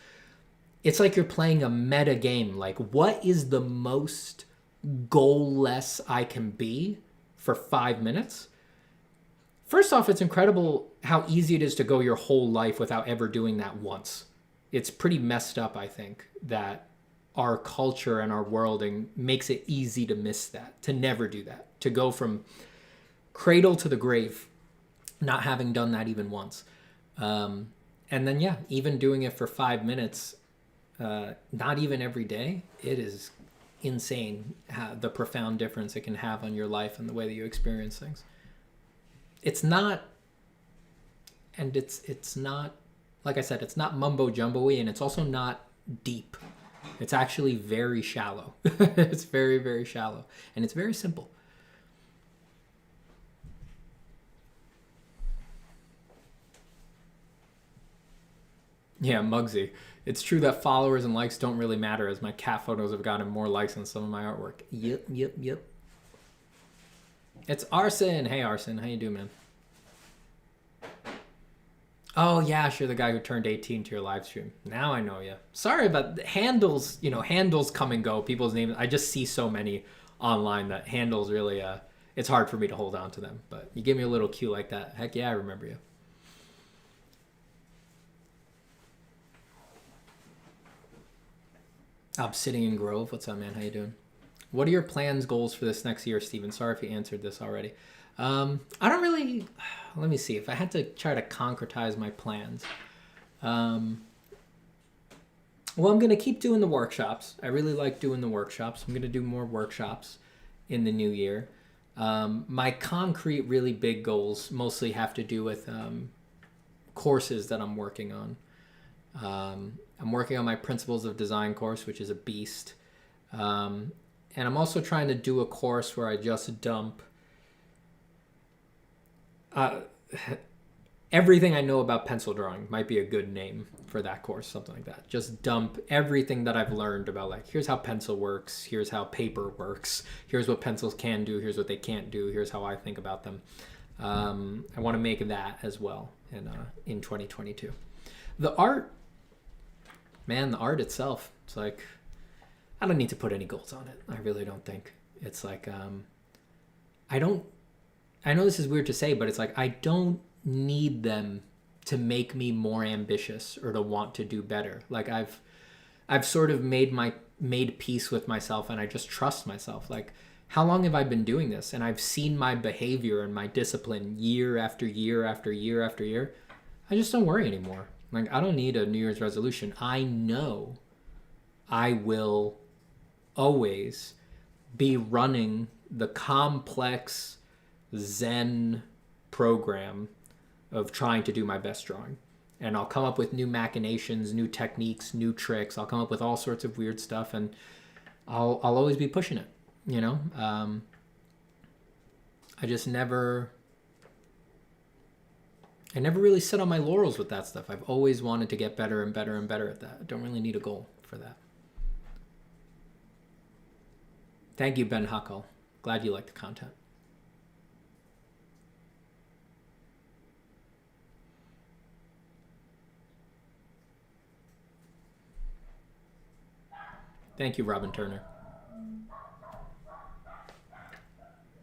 it's like you're playing a meta game. Like, what is the most goal-less I can be for 5 minutes? First off, it's incredible how easy it is to go your whole life without ever doing that once. It's pretty messed up, I think, that our culture and our worlding makes it easy to miss that, to never do that, to go from cradle to the grave, not having done that even once. And then, yeah, even doing it for 5 minutes, not even every day, it is insane how the profound difference it can have on your life and the way that you experience things. It's not, and it's not, like I said, it's not mumbo jumbo-y, and it's also not deep. It's actually very shallow. It's very, very shallow, and it's very simple. Yeah, Muggsy. It's true that followers and likes don't really matter, as my cat photos have gotten more likes than some of my artwork. Yep. It's Arson. Hey, Arson. How you doing, man? Oh, yeah, you're the guy who turned 18 to your live stream. Now I know you. Sorry about the handles. Handles come and go. People's names. I just see so many online that handles really, it's hard for me to hold on to them. But you give me a little cue like that. Heck yeah, I remember you. Obsidian Grove. What's up, man? How you doing? What are your plans, goals for this next year, Steven? Sorry if you answered this already. I don't really... Let me see. If I had to try to concretize my plans. Well, I'm going to keep doing the workshops. I really like doing the workshops. I'm going to do more workshops in the new year. My concrete, really big goals mostly have to do with courses that I'm working on. I'm working on my Principles of Design course, which is a beast. And I'm also trying to do a course where I just dump everything I know about pencil drawing. Might be a good name for that course, something like that. Just dump everything that I've learned about, like, here's how pencil works, here's how paper works, here's what pencils can do, here's what they can't do, here's how I think about them. I want to make that as well in 2022. The art itself, it's like, I don't need to put any goals on it. I really don't think. It's like, I know this is weird to say, but it's like, I don't need them to make me more ambitious or to want to do better. Like, I've sort of made peace with myself, and I just trust myself. Like, how long have I been doing this? And I've seen my behavior and my discipline year after year after year after year. I just don't worry anymore. Like, I don't need a New Year's resolution. I know I will always be running the complex Zen program of trying to do my best drawing. And I'll come up with new machinations, new techniques, new tricks. I'll come up with all sorts of weird stuff, and I'll always be pushing it, you know? I never really sit on my laurels with that stuff. I've always wanted to get better and better and better at that. I don't really need a goal for that. Thank you, Ben Huckle. Glad you like the content. Thank you, Robin Turner.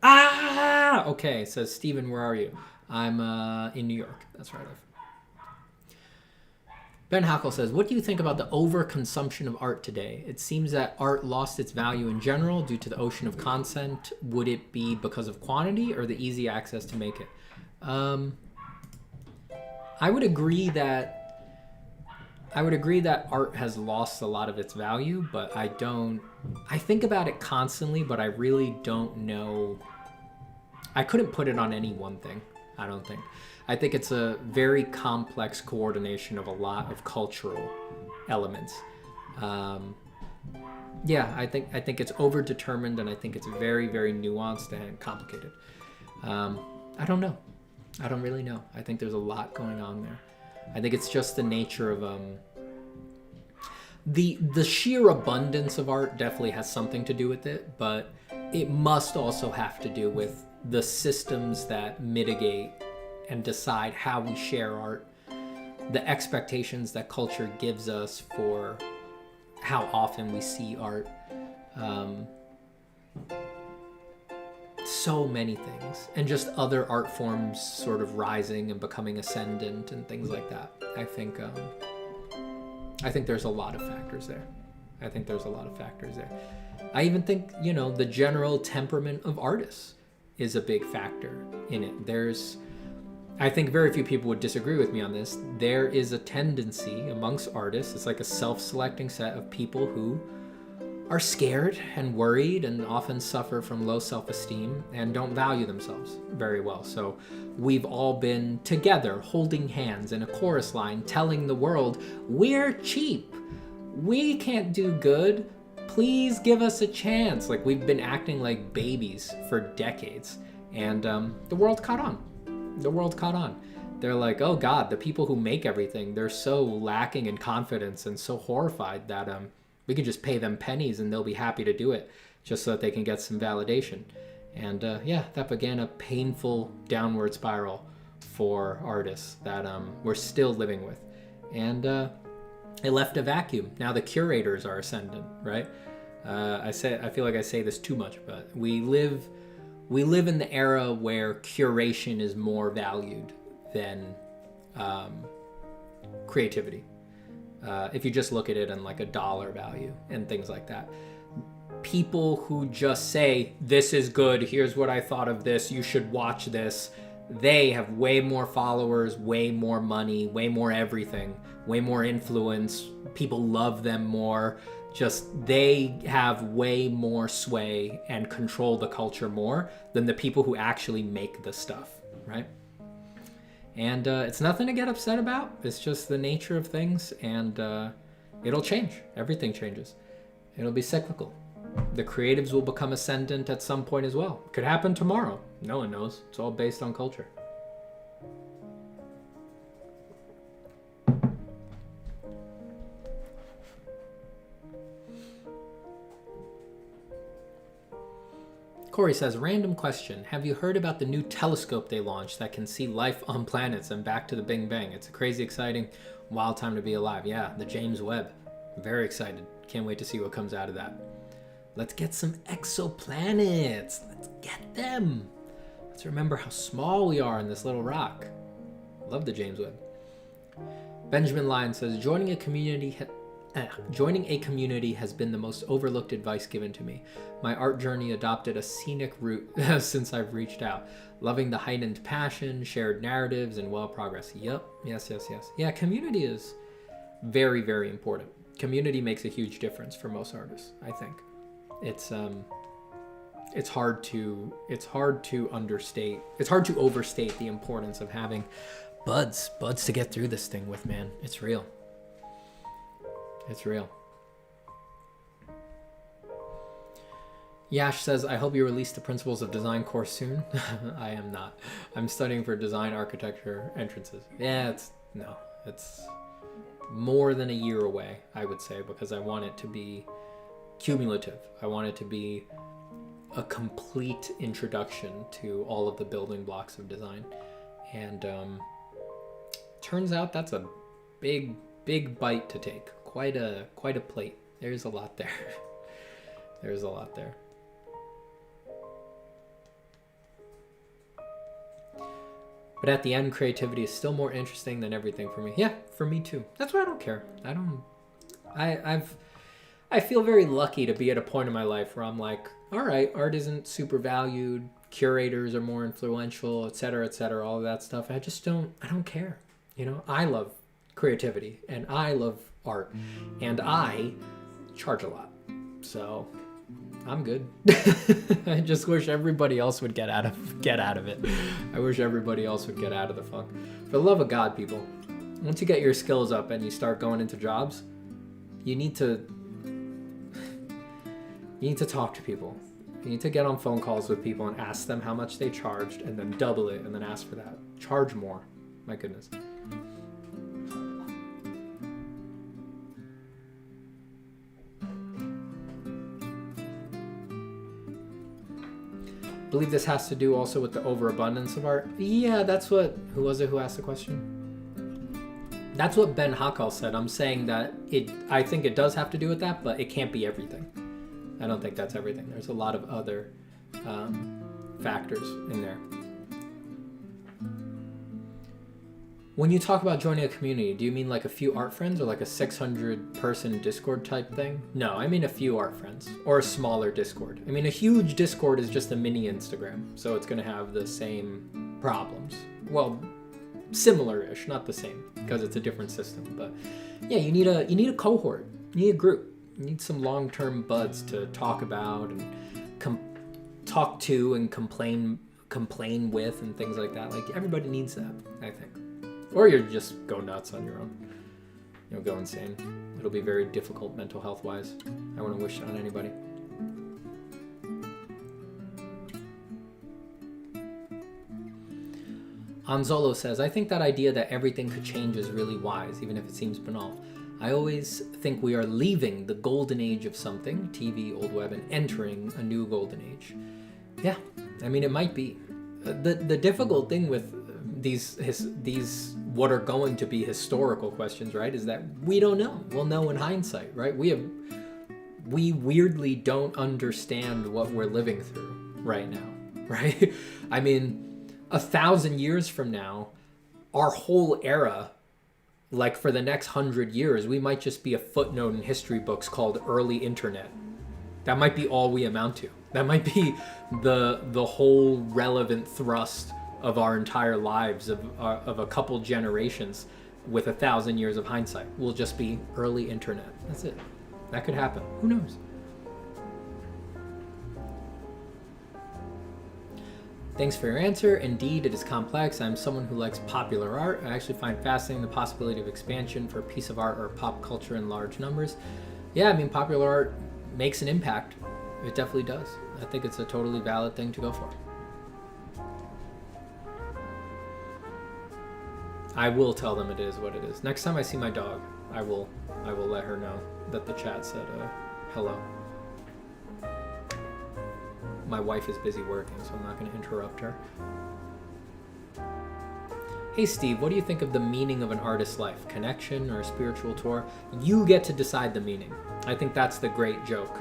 Ah! Okay, says Steven, where are you? I'm in New York. That's right. Ben Hackle says, what do you think about the overconsumption of art today? It seems that art lost its value in general due to the ocean of content. Would it be because of quantity or the easy access to make it? I would agree that art has lost a lot of its value, but I think about it constantly, but I really don't know. I couldn't put it on any one thing, I don't think. I think it's a very complex coordination of a lot of cultural elements. Yeah, I think it's overdetermined, and I think it's very, very nuanced and complicated. I don't know. I don't really know. I think there's a lot going on there. I think it's just the nature of the sheer abundance of art definitely has something to do with it, but it must also have to do with the systems that mitigate and decide how we share art, the expectations that culture gives us for how often we see art. So many things, and just other art forms sort of rising and becoming ascendant and things like that. I think there's a lot of factors there. I even think, the general temperament of artists is a big factor in it. I think very few people would disagree with me on this. There is a tendency amongst artists, it's like a self-selecting set of people who are scared and worried and often suffer from low self-esteem and don't value themselves very well. So we've all been together holding hands in a chorus line telling the world, we're cheap, we can't do good, please give us a chance. Like, we've been acting like babies for decades, and the world caught on. They're like, oh God, the people who make everything, they're so lacking in confidence and so horrified that we can just pay them pennies and they'll be happy to do it just so that they can get some validation. And that began a painful downward spiral for artists that we're still living with. And it left a vacuum. Now the curators are ascendant, right? I feel like I say this too much, but we live in the era where curation is more valued than creativity. If you just look at it in like a dollar value and things like that. People who just say, this is good, here's what I thought of this, you should watch this, they have way more followers, way more money, way more everything, way more influence, people love them more, just they have way more sway and control the culture more than the people who actually make the stuff, right? And it's nothing to get upset about. It's just the nature of things, and it'll change. Everything changes. It'll be cyclical. The creatives will become ascendant at some point as well. It could happen tomorrow. No one knows. It's all based on culture. Corey says, random question. Have you heard about the new telescope they launched that can see life on planets and back to the Big Bang? It's a crazy, exciting, wild time to be alive. Yeah, the James Webb. Very excited. Can't wait to see what comes out of that. Let's get some exoplanets. Let's get them. Let's remember how small we are in this little rock. Love the James Webb. Benjamin Lyon says, joining a community Joining a community has been the most overlooked advice given to me. My art journey adopted a scenic route since I've reached out. Loving the heightened passion, shared narratives, and progress. Yep. Yes. Yeah, community is very, very important. Community makes a huge difference for most artists, I think. It's hard to understate. It's hard to overstate the importance of having buds to get through this thing with, man. It's real. It's real. Yash says, I hope you release the Principles of Design course soon. I am not. I'm studying for design architecture entrances. Yeah, it's more than a year away, I would say, because I want it to be cumulative. I want it to be a complete introduction to all of the building blocks of design. And turns out that's a big bite to take. Quite a plate. There's a lot there. There's a lot there. But at the end, creativity is still more interesting than everything for me. Yeah, for me too. That's why I don't care. I feel very lucky to be at a point in my life where I'm like, all right, art isn't super valued, curators are more influential, etc., all of that stuff. I don't care. You know, I love creativity and I love art and I charge a lot. So I'm good. I just wish everybody else would get out of it. I wish everybody else would get out of the funk. For the love of God, people, once you get your skills up and you start going into jobs, you need to talk to people. You need to get on phone calls with people and ask them how much they charged and then double it and then ask for that. Charge more. My goodness. I believe this has to do also with the overabundance of art. Yeah, that's what... Who was it who asked the question? That's what Ben Hakal said. I'm saying that I think it does have to do with that, but it can't be everything. I don't think that's everything. There's a lot of other factors in there. When you talk about joining a community, do you mean like a few art friends or like a 600-person Discord type thing? No, I mean a few art friends or a smaller Discord. I mean, a huge Discord is just a mini Instagram, so it's going to have the same problems. Well, similar-ish, not the same, because it's a different system. But yeah, you need a cohort. You need a group. You need some long-term buds to talk about and talk to and complain with and things like that. Like, everybody needs that, I think. Or you just go nuts on your own. Go insane. It'll be very difficult mental health-wise. I wouldn't wish it on anybody. Anzolo says, I think that idea that everything could change is really wise, even if it seems banal. I always think we are leaving the golden age of something, TV, old web, and entering a new golden age. Yeah, I mean, it might be. The difficult thing with these what are going to be historical questions, right, is that we don't know. We'll know in hindsight, right? We weirdly don't understand what we're living through right now, right? I mean, 1,000 years from now, our whole era, like for the next 100 years, we might just be a footnote in history books called early internet. That might be all we amount to. That might be the whole relevant thrust of our entire lives, of a couple generations with 1,000 years of hindsight. Will just be early internet. That's it. That could happen. Who knows? Thanks for your answer. Indeed, it is complex. I'm someone who likes popular art. I actually find fascinating the possibility of expansion for a piece of art or pop culture in large numbers. Yeah, I mean, popular art makes an impact. It definitely does. I think it's a totally valid thing to go for. I will tell them it is what it is. Next time I see my dog, I will let her know that the chat said hello. My wife is busy working, so I'm not going to interrupt her. Hey Steve, what do you think of the meaning of an artist's life? Connection or a spiritual tour? You get to decide the meaning. I think that's the great joke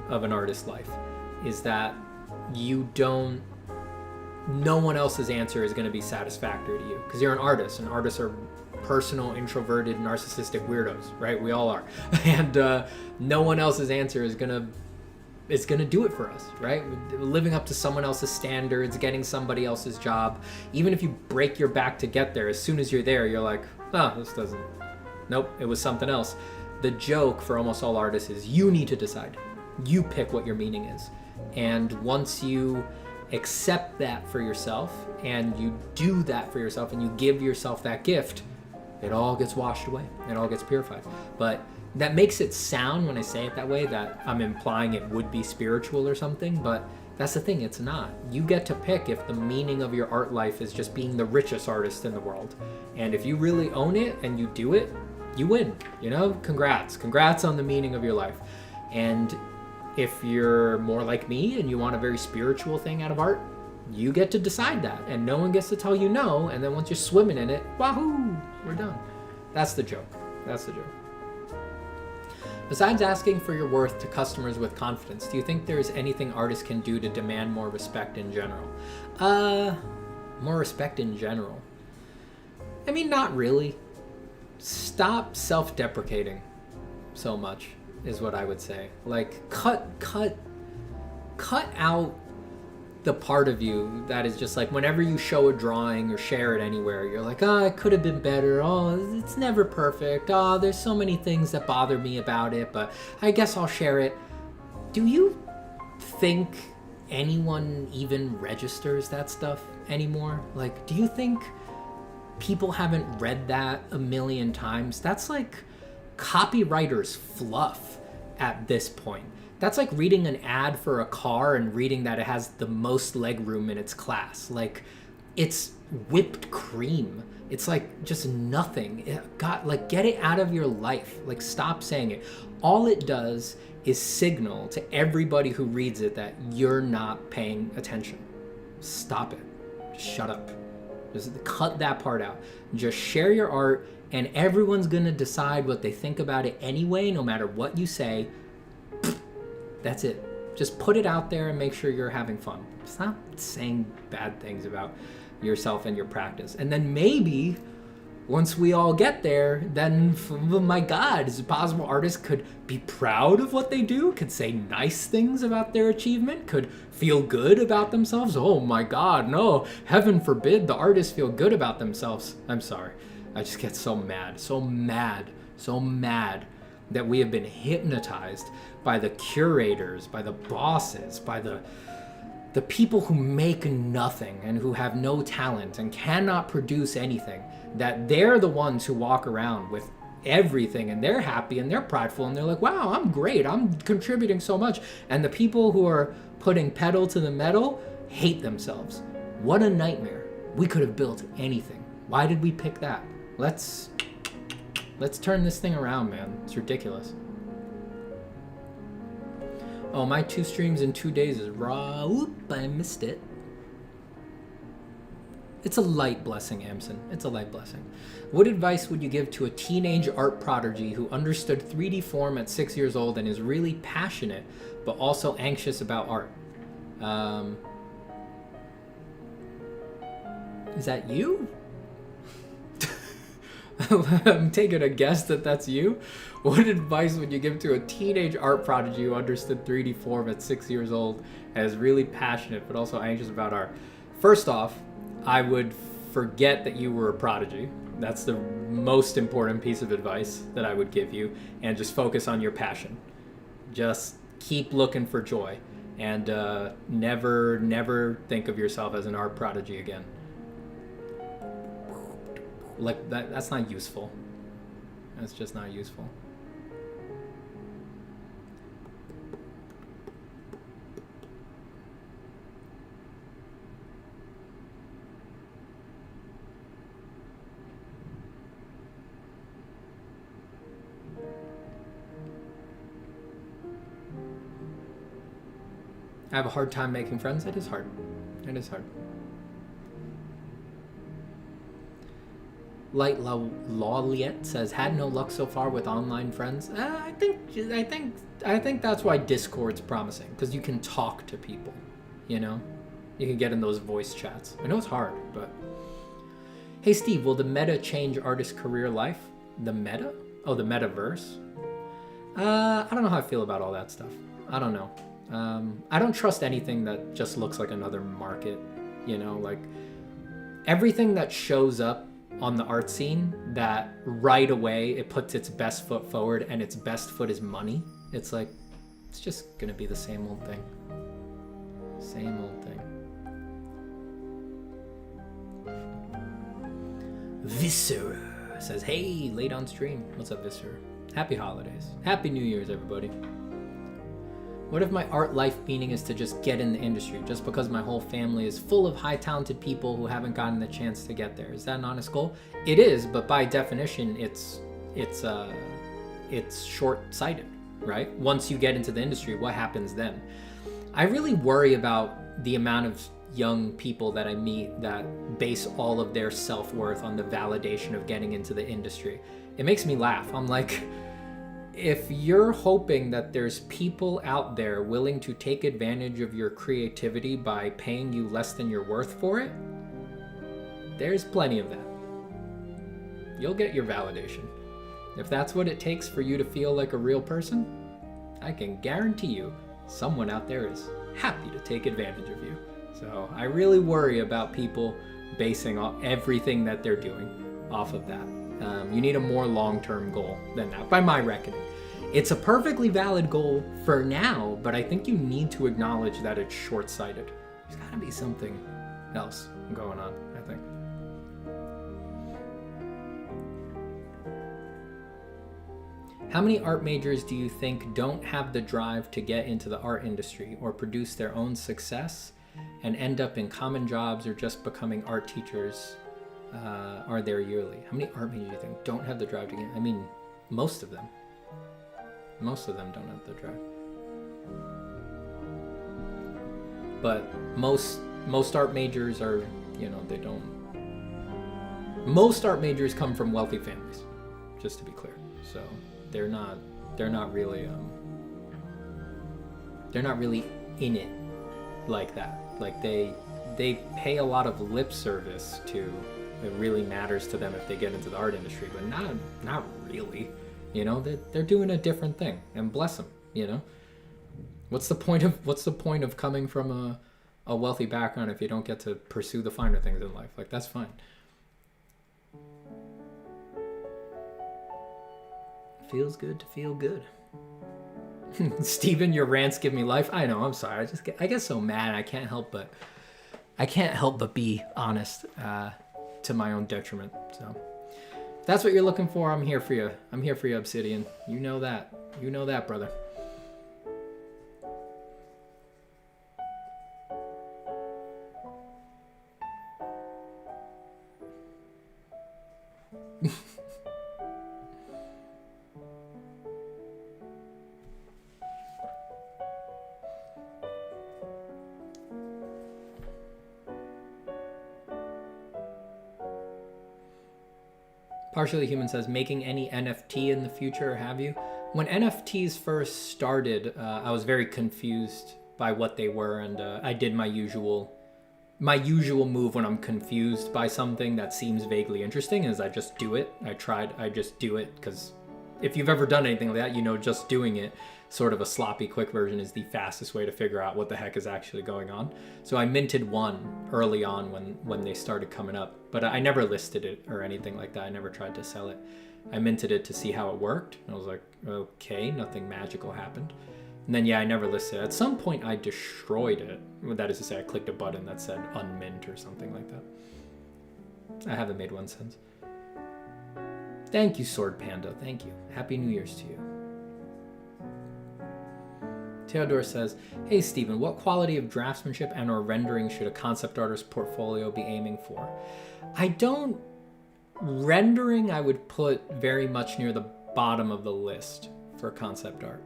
of an artist's life, is that no one else's answer is going to be satisfactory to you, because you're an artist, and artists are personal, introverted, narcissistic weirdos, right? We all are. And no one else's answer is gonna do it for us, right? Living up to someone else's standards, getting somebody else's job. Even if you break your back to get there, as soon as you're there, you're like, oh, this doesn't, nope, it was something else. The joke for almost all artists is you need to decide. You pick what your meaning is. And once you accept that for yourself and you do that for yourself and you give yourself that gift, it all gets washed away. It all gets purified. But that makes it sound, when I say it that way, that I'm implying it would be spiritual or something, but that's the thing, it's not. You get to pick if the meaning of your art life is just being the richest artist in the world. And if you really own it and you do it, you win, you know? Congrats. Congrats on the meaning of your life. And if you're more like me and you want a very spiritual thing out of art, you get to decide that. And no one gets to tell you no, and then once you're swimming in it, wahoo, we're done. That's the joke. That's the joke. Besides asking for your worth to customers with confidence, do you think there's anything artists can do to demand more respect in general? More respect in general? I mean, not really. Stop self-deprecating so much is what I would say. Like, cut out the part of you that is just like, whenever you show a drawing or share it anywhere, you're like, oh, it could have been better. Oh, it's never perfect. Oh, there's so many things that bother me about it, but I guess I'll share it. Do you think anyone even registers that stuff anymore? Like, do you think people haven't read that a million times? That's like copywriter's fluff at this point. That's like reading an ad for a car and reading that it has the most legroom in its class. Like, it's whipped cream. It's like just nothing. Get it out of your life. Like, stop saying it. All it does is signal to everybody who reads it that you're not paying attention. Stop it. Just shut up. Just cut that part out. Just share your art, and everyone's gonna decide what they think about it anyway, no matter what you say. That's it. Just put it out there and make sure you're having fun. Stop saying bad things about yourself and your practice. And then maybe once we all get there, then, oh my God, is it possible artists could be proud of what they do, could say nice things about their achievement, could feel good about themselves? Oh my God, no, heaven forbid the artists feel good about themselves. I'm sorry. I just get so mad that we have been hypnotized by the curators, by the bosses, by the people who make nothing and who have no talent and cannot produce anything, that they're the ones who walk around with everything and they're happy and they're prideful and they're like, wow, I'm great, I'm contributing so much. And the people who are putting pedal to the metal hate themselves. What a nightmare. We could have built anything. Why did we pick that? Let's turn this thing around, man. It's ridiculous. Oh, my 2 streams in 2 days is raw. Oop, I missed it. It's a light blessing, Amson. It's a light blessing. What advice would you give to a teenage art prodigy who understood 3D form at 6 years old and is really passionate, but also anxious about art? Is that you? I'm taking a guess that that's you. What advice would you give to a teenage art prodigy who understood 3D form at 6 years old and is really passionate but also anxious about art? First off, I would forget that you were a prodigy. That's the most important piece of advice that I would give you, and just focus on your passion. Just keep looking for joy, and never think of yourself as an art prodigy again. Like, that's not useful. That's just not useful. I have a hard time making friends. It is hard. It is hard. Light Lawliet says, had no luck so far with online friends. I think that's why Discord's promising, because you can talk to people, you know? You can get in those voice chats. I know it's hard, but Hey Steve, will the meta change artist career life? The meta? Oh, the metaverse? I don't know how I feel about all that stuff. I don't know. I don't trust anything that just looks like another market, you know, like everything that shows up on the art scene that right away it puts its best foot forward and its best foot is money. It's like, it's just gonna be the same old thing. Same old thing. Viscera says, hey, late on stream. What's up, Viscera? Happy holidays. Happy New Year's, everybody. What if my art life meaning is to just get in the industry just because my whole family is full of high talented people who haven't gotten the chance to get there? Is that an honest goal? It is, but by definition, it's short-sighted, right? Once you get into the industry, what happens then? I really worry about the amount of young people that I meet that base all of their self-worth on the validation of getting into the industry. It makes me laugh. I'm like, if you're hoping that there's people out there willing to take advantage of your creativity by paying you less than you're worth for it, there's plenty of that. You'll get your validation. If that's what it takes for you to feel like a real person, I can guarantee you someone out there is happy to take advantage of you. So I really worry about people basing everything that they're doing off of that. You need a more long-term goal than that, by my reckoning. It's a perfectly valid goal for now, but I think you need to acknowledge that it's short-sighted. There's got to be something else going on, I think. How many art majors do you think don't have the drive to get into the art industry or produce their own success and end up in common jobs or just becoming art teachers are there yearly? How many art majors do you think don't have the drive to get? I mean, most of them. Most of them don't have the drive. But most art majors are, you know, they don't. Most art majors come from wealthy families, just to be clear. So they're not really in it like that. Like they pay a lot of lip service to it really matters to them if they get into the art industry, but not really. You know, they're doing a different thing, and bless them. You know, what's the point of coming from a wealthy background if you don't get to pursue the finer things in life? Like, that's fine. Feels good to feel good. Steven, your rants give me life. I know, I'm sorry. I get so mad. I can't help but be honest to my own detriment. So if that's what you're looking for, I'm here for you. I'm here for you, Obsidian. You know that. You know that, brother. Partially Human says, making any NFT in the future, or have you? When NFTs first started, I was very confused by what they were, and I did my usual move when I'm confused by something that seems vaguely interesting, is I just do it. I just do it, because if you've ever done anything like that, you know just doing it, sort of a sloppy, quick version, is the fastest way to figure out what the heck is actually going on. So I minted one early on when they started coming up, but I never listed it or anything like that. I never tried to sell it. I minted it to see how it worked. I was like, okay, nothing magical happened. And then, yeah, I never listed it. At some point, I destroyed it. That is to say, I clicked a button that said unmint or something like that. I haven't made one since. Thank you, Sword Panda. Thank you. Happy New Year's to you. Theodore says, hey Stephen, what quality of draftsmanship and or rendering should a concept artist's portfolio be aiming for? Rendering I would put very much near the bottom of the list for concept art.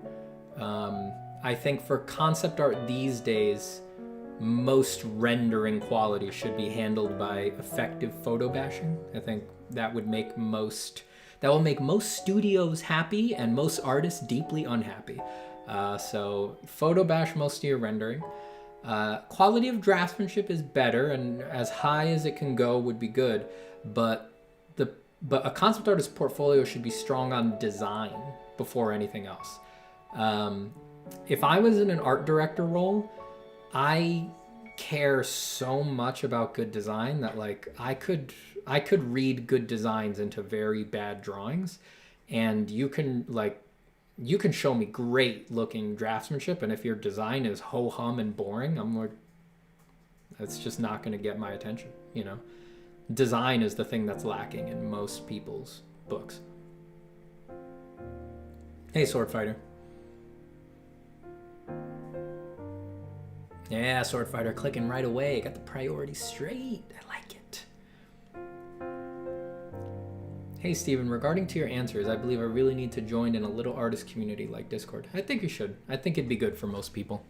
I think for concept art these days, most rendering quality should be handled by effective photo bashing. I think that will make most studios happy and most artists deeply unhappy. So photo bash most of your rendering. Quality of draftsmanship is better, and as high as it can go would be good, but a concept artist's portfolio should be strong on design before anything else. If I was in an art director role, I care so much about good design that like I could read good designs into very bad drawings, and you can show me great looking draftsmanship, and if your design is ho-hum and boring, I'm like, that's just not going to get my attention, you know? Design is the thing that's lacking in most people's books. Hey, Sword Fighter. Yeah, Sword Fighter clicking right away. Got the priorities straight. I like it. Hey, Steven, regarding to your answers, I believe I really need to join in a little artist community like Discord. I think you should. I think it'd be good for most people.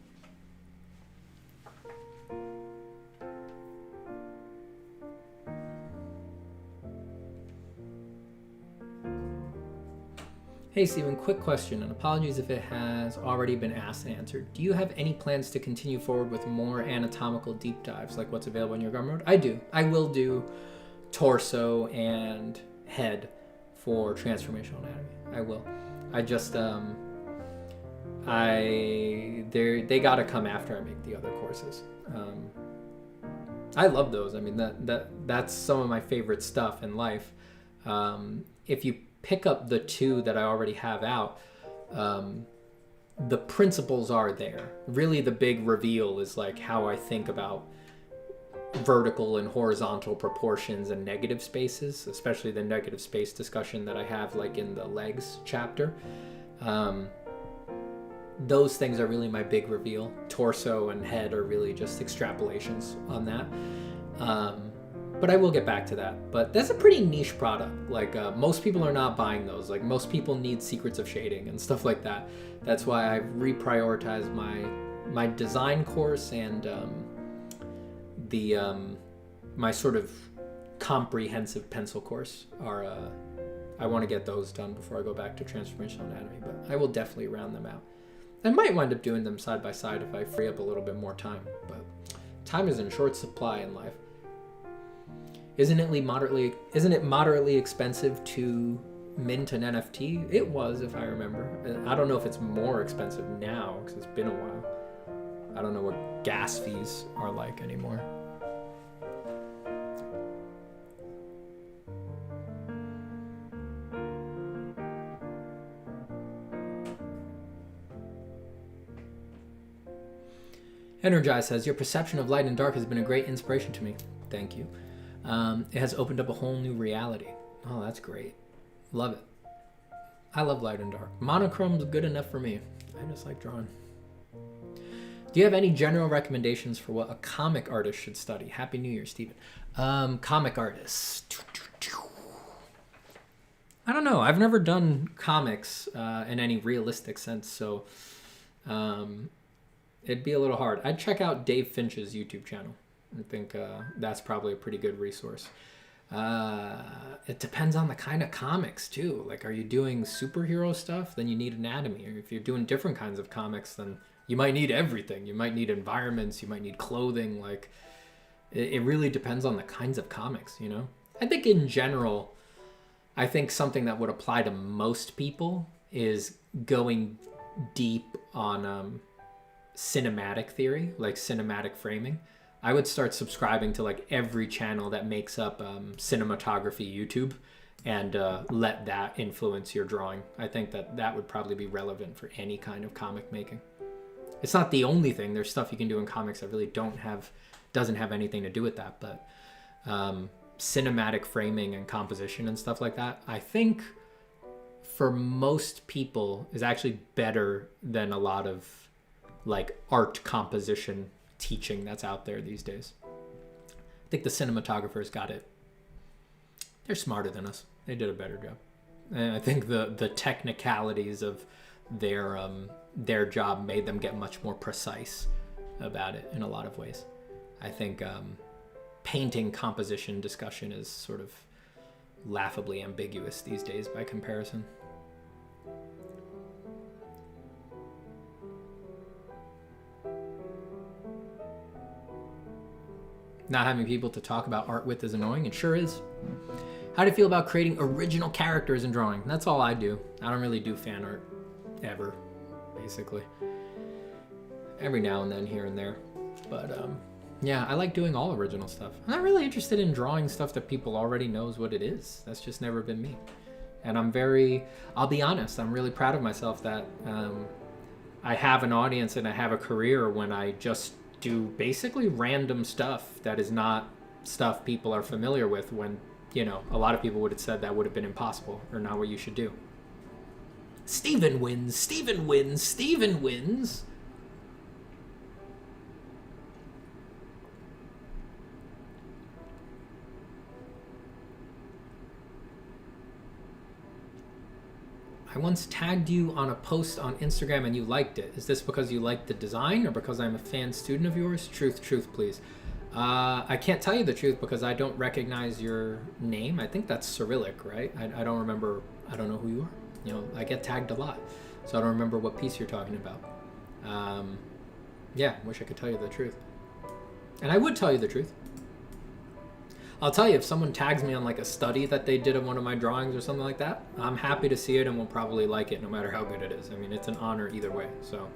Hey Steven, quick question, and apologies if it has already been asked and answered. Do you have any plans to continue forward with more anatomical deep dives like what's available in your Gumroad? I do. I will do torso and head for transformational anatomy. I will. I just they gotta come after I make the other courses. I love those. I mean that's some of my favorite stuff in life. If you pick up the two that I already have out, the principles are there. Really the big reveal is like how I think about vertical and horizontal proportions and negative spaces, especially the negative space discussion that I have like in the legs chapter. Those things are really my big reveal. Torso and head are really just extrapolations on that. But I will get back to that. But that's a pretty niche product. Like most people are not buying those. Like most people need secrets of shading and stuff like that. That's why I've reprioritized my design course and my sort of comprehensive pencil course are. I want to get those done before I go back to transformational anatomy. But I will definitely round them out. I might wind up doing them side by side if I free up a little bit more time. But time is in short supply in life. Isn't it moderately expensive to mint an NFT? It was, if I remember. I don't know if it's more expensive now because it's been a while. I don't know what gas fees are like anymore. Energize says, your perception of light and dark has been a great inspiration to me. Thank you. It has opened up a whole new reality. Oh, that's great. Love it. I love light and dark. Monochrome's good enough for me. I just like drawing. Do you have any general recommendations for what a comic artist should study? Happy New Year, Steven. Comic artists. I don't know. I've never done comics in any realistic sense, so it'd be a little hard. I'd check out Dave Finch's YouTube channel. I think that's probably a pretty good resource. It depends on the kind of comics too. Like, are you doing superhero stuff? Then you need anatomy. Or if you're doing different kinds of comics, then you might need everything. You might need environments. You might need clothing. Like, it really depends on the kinds of comics, you know? I think in general, I think something that would apply to most people is going deep on cinematic theory, like cinematic framing. I would start subscribing to like every channel that makes up cinematography YouTube and let that influence your drawing. I think that would probably be relevant for any kind of comic making. It's not the only thing. There's stuff you can do in comics that really doesn't have anything to do with that, but cinematic framing and composition and stuff like that, I think for most people is actually better than a lot of like art composition teaching that's out there these days. I think the cinematographers got it. They're smarter than us. They did a better job. And I think the technicalities of their job made them get much more precise about it in a lot of ways. I think painting composition discussion is sort of laughably ambiguous these days by comparison. Not having people to talk about art with is annoying. It sure is. How do you feel about creating original characters in drawing? That's all I do. I don't really do fan art ever, basically. Every now and then, here and there. But yeah, I like doing all original stuff. I'm not really interested in drawing stuff that people already knows what it is. That's just never been me. And I'll be honest, I'm really proud of myself that I have an audience and I have a career when I just do basically random stuff that is not stuff people are familiar with, when, you know, a lot of people would have said that would have been impossible or not what you should do. Steven wins, Steven wins, Steven wins. I once tagged you on a post on Instagram and you liked it. Is this because you liked the design or because I'm a fan student of yours? Truth, please. I can't tell you the truth because I don't recognize your name. I think that's Cyrillic, right? I don't remember. I don't know who you are. You know, I get tagged a lot, so I don't remember what piece you're talking about. Yeah, wish I could tell you the truth. And I would tell you the truth. I'll tell you, if someone tags me on like a study that they did of one of my drawings or something like that, I'm happy to see it and will probably like it no matter how good it is. I mean, it's an honor either way, so.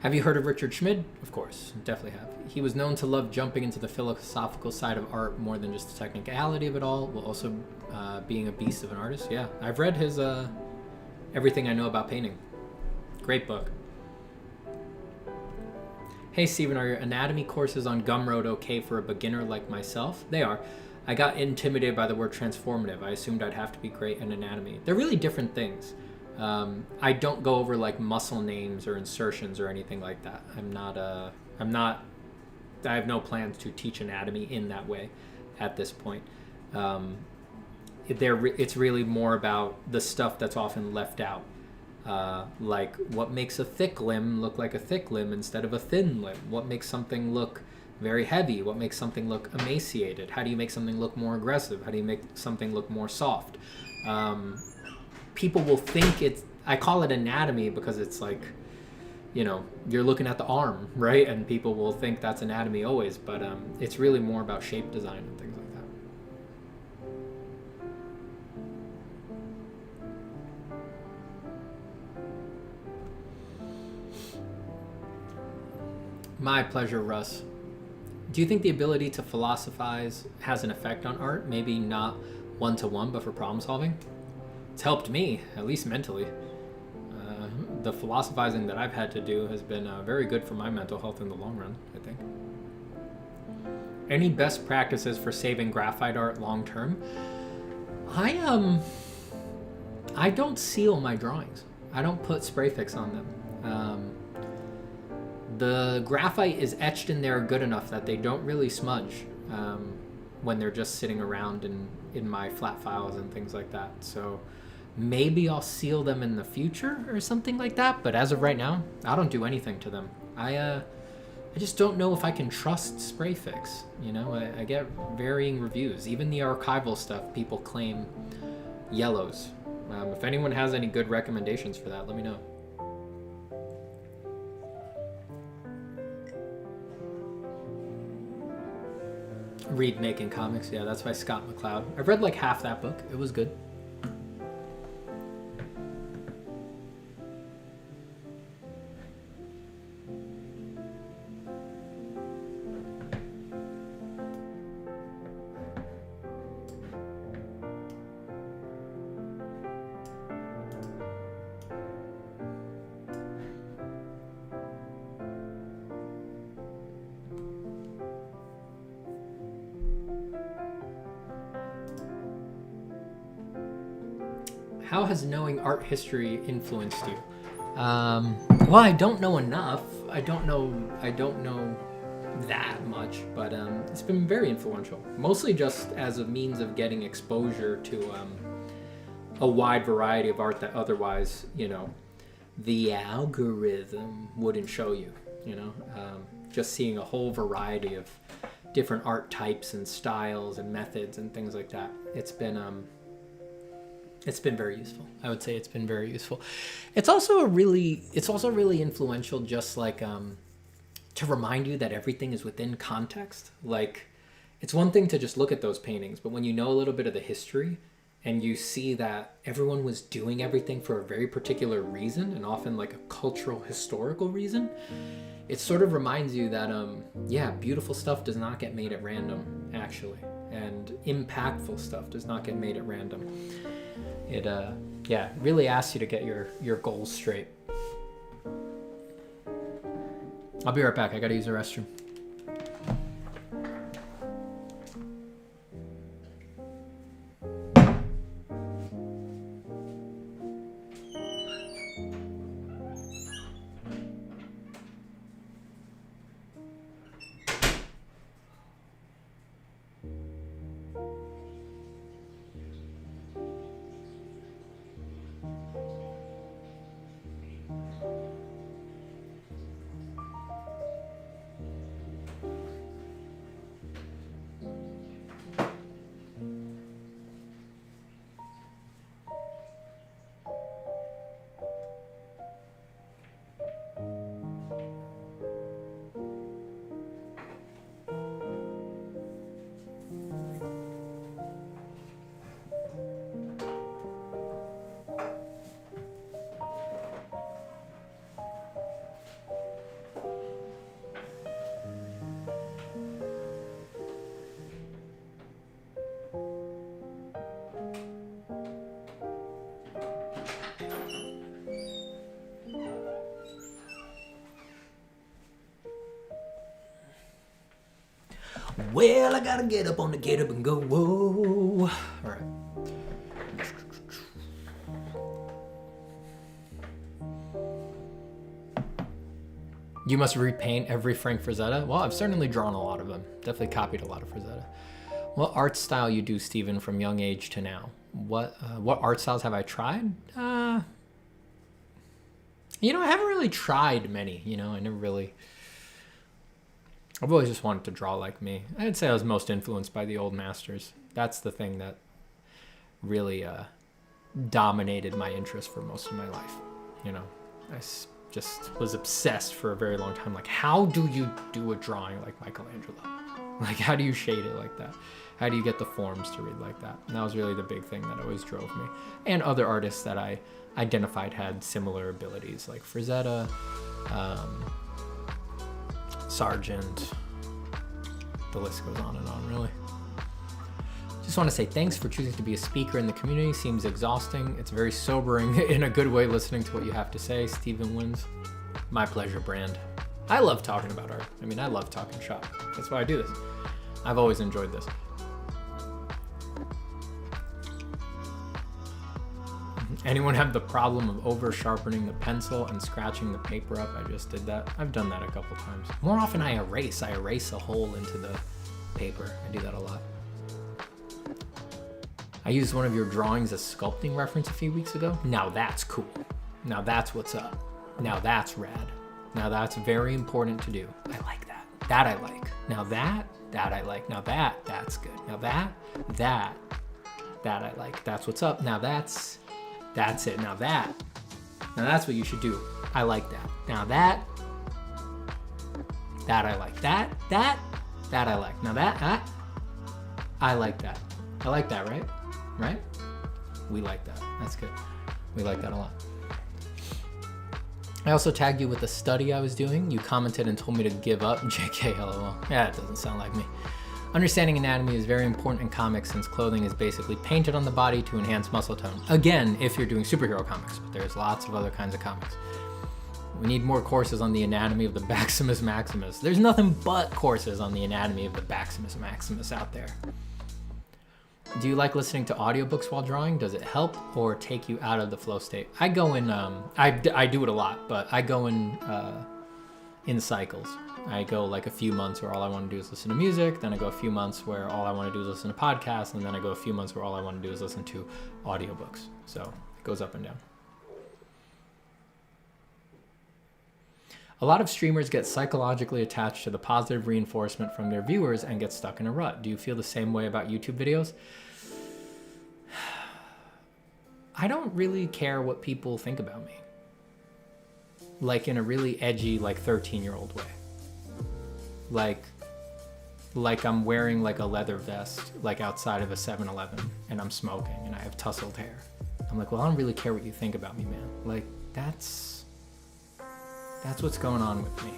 Have you heard of Richard Schmid? Of course, definitely have. He was known to love jumping into the philosophical side of art more than just the technicality of it all, while also being a beast of an artist. Yeah, I've read his Everything I Know About Painting. Great book. Hey Steven, are your anatomy courses on Gumroad okay for a beginner like myself? They are. I got intimidated by the word transformative. I assumed I'd have to be great in anatomy. They're really different things. I don't go over like muscle names or insertions or anything like that. I have no plans to teach anatomy in that way at this point. It's really more about the stuff that's often left out. Like what makes a thick limb look like a thick limb instead of a thin limb? What makes something look very heavy? What makes something look emaciated? How do you make something look more aggressive? How do you make something look more soft? People will think I call it anatomy because it's like, you know, you're looking at the arm, right? And people will think that's anatomy always, but it's really more about shape design and things like that. My pleasure, Russ. Do you think the ability to philosophize has an effect on art? Maybe not one-to-one, but for problem solving? It's helped me, at least mentally. The philosophizing that I've had to do has been very good for my mental health in the long run, I think. Any best practices for saving graphite art long term? I don't seal my drawings. I don't put spray fix on them. The graphite is etched in there good enough that they don't really smudge when they're just sitting around in my flat files and things like that. So maybe I'll seal them in the future or something like that, but as of right now, I don't do anything to them. I just don't know if I can trust spray fix. You know, I get varying reviews. Even the archival stuff, people claim yellows. If anyone has any good recommendations for that, let me know. Read Making Comics, yeah, that's by Scott McCloud. I've read like half that book. It was good. How has knowing art history influenced you? Well, I don't know enough. I don't know that much, but it's been very influential. Mostly just as a means of getting exposure to a wide variety of art that otherwise, you know, the algorithm wouldn't show you. You know, just seeing a whole variety of different art types and styles and methods and things like that. It's been very useful. I would say it's been very useful. It's also really influential, just like to remind you that everything is within context. Like, it's one thing to just look at those paintings, but when you know a little bit of the history and you see that everyone was doing everything for a very particular reason, and often like a cultural, historical reason, it sort of reminds you that, yeah, beautiful stuff does not get made at random, actually. And impactful stuff does not get made at random. It, yeah, really asks you to get your goals straight. I'll be right back. I gotta use the restroom. Well, I gotta get up and go, whoa. All right. You must repaint every Frank Frazetta? Well, I've certainly drawn a lot of them. Definitely copied a lot of Frazetta. What art style you do, Steven, from young age to now? What art styles have I tried? You know, I haven't really tried many. You know, I've always just wanted to draw like me. I'd say I was most influenced by the old masters. That's the thing that really dominated my interest for most of my life. You know, just was obsessed for a very long time. Like, how do you do a drawing like Michelangelo? Like, how do you shade it like that? How do you get the forms to read like that? And that was really the big thing that always drove me. And other artists that I identified had similar abilities, like Frazetta, Sargent. The list goes on and on, really. Just want to say thanks for choosing to be a speaker in the community. Seems exhausting. It's very sobering in a good way listening to what you have to say. Steven wins. My pleasure, Brand. I love talking about art. I mean, I love talking shop. That's why I do this. I've always enjoyed this. Anyone have the problem of over sharpening the pencil and scratching the paper up? I just did that. I've done that a couple times. More often I erase a hole into the paper. I do that a lot. I used one of your drawings as sculpting reference a few weeks ago. Now that's cool. Now that's what's up. Now that's rad. Now that's very important to do. I like that. That I like. Now that I like. Now that's good. Now that I like. That's what's up. Now that's it. Now that's what you should do. I like that. Now that I like. That I like. Now that I like that. I like that, right? Right? We like that. That's good. We like that a lot. I also tagged you with a study I was doing. You commented and told me to give up. JK, lol. Yeah, it doesn't sound like me. Understanding anatomy is very important in comics since clothing is basically painted on the body to enhance muscle tone. Again, if you're doing superhero comics, but there's lots of other kinds of comics. We need more courses on the anatomy of the Maximus Maximus. There's nothing but courses on the anatomy of the Maximus Maximus out there. Do you like listening to audiobooks while drawing? Does it help or take you out of the flow state? I go in, I do it a lot, but I go in cycles. I go like a few months where all I want to do is listen to music, then I go a few months where all I want to do is listen to podcasts, and then I go a few months where all I want to do is listen to audiobooks. So it goes up and down. A lot of streamers get psychologically attached to the positive reinforcement from their viewers and get stuck in a rut. Do you feel the same way about YouTube videos? I don't really care what people think about me. Like in a really edgy, like 13-year-old way. like I'm wearing like a leather vest, like outside of a 7-Eleven, and I'm smoking, and I have tousled hair. I'm like, well, I don't really care what you think about me, man. Like, that's what's going on with me.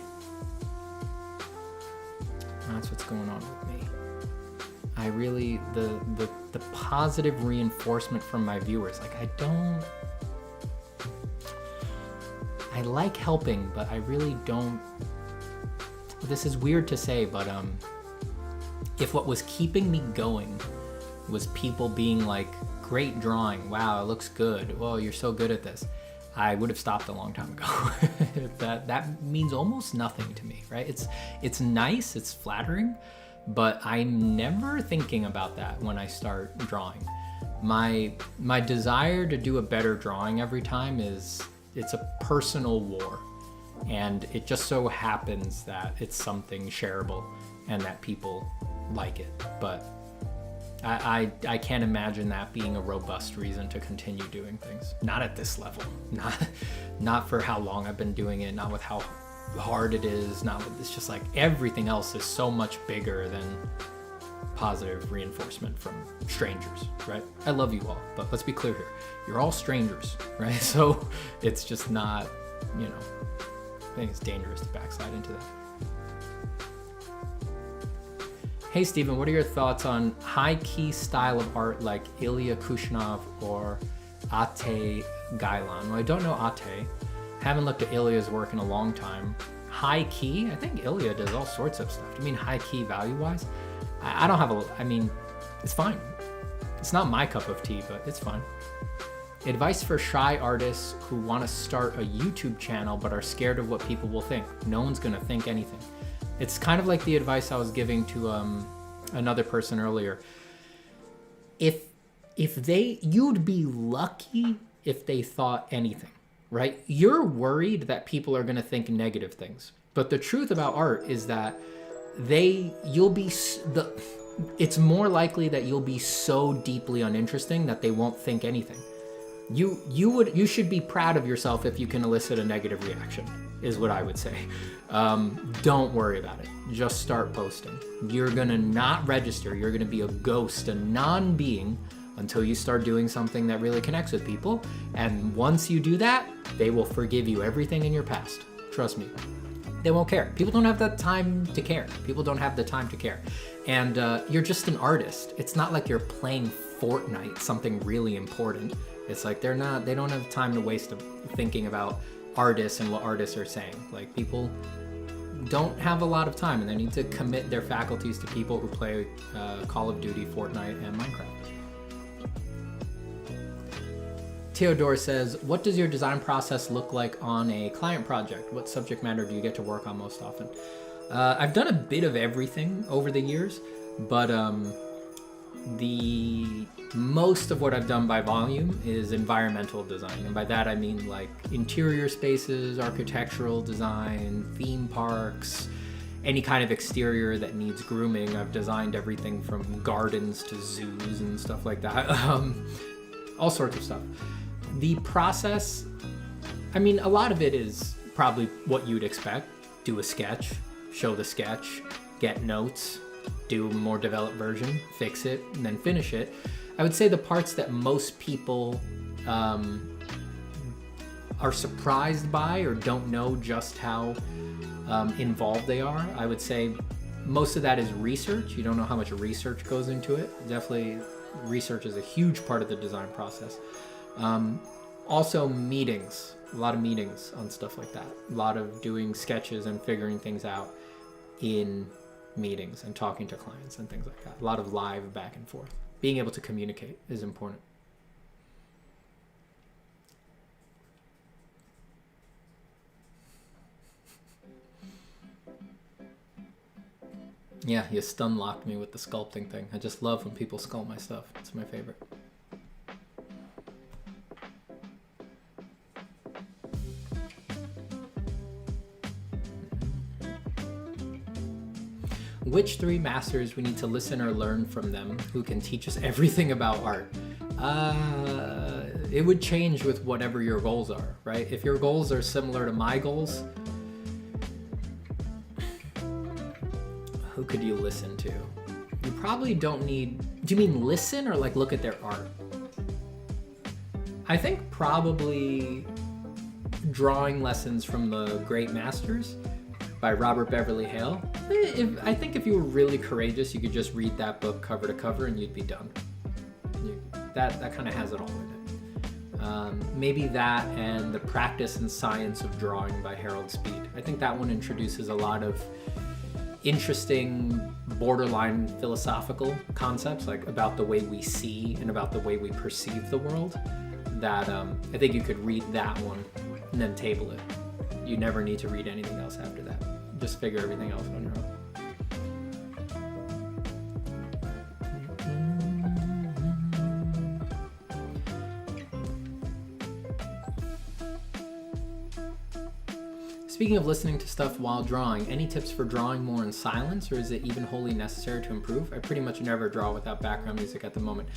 That's what's going on with me. I really, the positive reinforcement from my viewers, like, I like helping, but I really don't, this is weird to say, but if what was keeping me going was people being like, great drawing, wow, it looks good, well, you're so good at this, I would have stopped a long time ago. that means almost nothing to me, right? It's nice, it's flattering, but I'm never thinking about that when I start drawing. My desire to do a better drawing every time it's a personal war, and it just so happens that it's something shareable and that people like it, but I can't imagine that being a robust reason to continue doing things. Not at this level. Not for how long I've been doing it, not with how hard it is, not with, it's just like everything else is so much bigger than positive reinforcement from strangers, right? I love you all, but let's be clear here. You're all strangers, right? So it's just not, you know, I think it's dangerous to backslide into that. Hey Steven, what are your thoughts on high-key style of art like Ilya Kushnov or Ate Gailan? Well, I don't know Ate. Haven't looked at Ilya's work in a long time. High-key? I think Ilya does all sorts of stuff. Do you mean high-key value-wise? I don't have I mean, it's fine. It's not my cup of tea, but it's fine. Advice for shy artists who want to start a YouTube channel but are scared of what people will think. No one's going to think anything. It's kind of like the advice I was giving to another person earlier. You'd be lucky if they thought anything, right? You're worried that people are going to think negative things. But the truth about art is that it's more likely that you'll be so deeply uninteresting that they won't think anything. You should be proud of yourself if you can elicit a negative reaction, is what I would say. Don't worry about it. Just start posting. You're gonna not register. You're gonna be a ghost, a non-being, until you start doing something that really connects with people. And once you do that, they will forgive you everything in your past. Trust me. They won't care. People don't have that time to care. People don't have the time to care. And you're just an artist. It's not like you're playing Fortnite, something really important. It's like they don't have time to waste thinking about artists and what artists are saying. Like, people don't have a lot of time, and they need to commit their faculties to people who play Call of Duty, Fortnite, and Minecraft. Theodore says, what does your design process look like on a client project? What subject matter do you get to work on most often? I've done a bit of everything over the years, but the most of what I've done by volume is environmental design. And by that I mean like interior spaces, architectural design, theme parks, any kind of exterior that needs grooming. I've designed everything from gardens to zoos and stuff like that. All sorts of stuff. The process, I mean, a lot of it is probably what you'd expect. Do a sketch, show the sketch, get notes, do a more developed version, fix it, and then finish it. I would say the parts that most people are surprised by or don't know just how involved they are, I would say most of that is research. You don't know how much research goes into it. Definitely research is a huge part of the design process. Also meetings, a lot of meetings on stuff like that. A lot of doing sketches and figuring things out in meetings and talking to clients and things like that. A lot of live back and forth. Being able to communicate is important. Yeah, you stun locked me with the sculpting thing. I just love when people sculpt my stuff. It's my favorite. Which three masters we need to listen or learn from them who can teach us everything about art? It would change with whatever your goals are, right? If your goals are similar to my goals, Who could you listen to? You probably don't need... Do you mean listen or like look at their art? I think probably drawing lessons from the Great Masters by Robert Beverly Hale. I think if you were really courageous, you could just read that book cover to cover and you'd be done. That kind of has it all in it. Maybe that and The Practice and Science of Drawing by Harold Speed. I think that one introduces a lot of interesting, borderline philosophical concepts, like about the way we see and about the way we perceive the world, that I think you could read that one and then table it. You never need to read anything else after that. Just figure everything else on your own. Speaking of listening to stuff while drawing, any tips for drawing more in silence, or is it even wholly necessary to improve? I pretty much never draw without background music at the moment.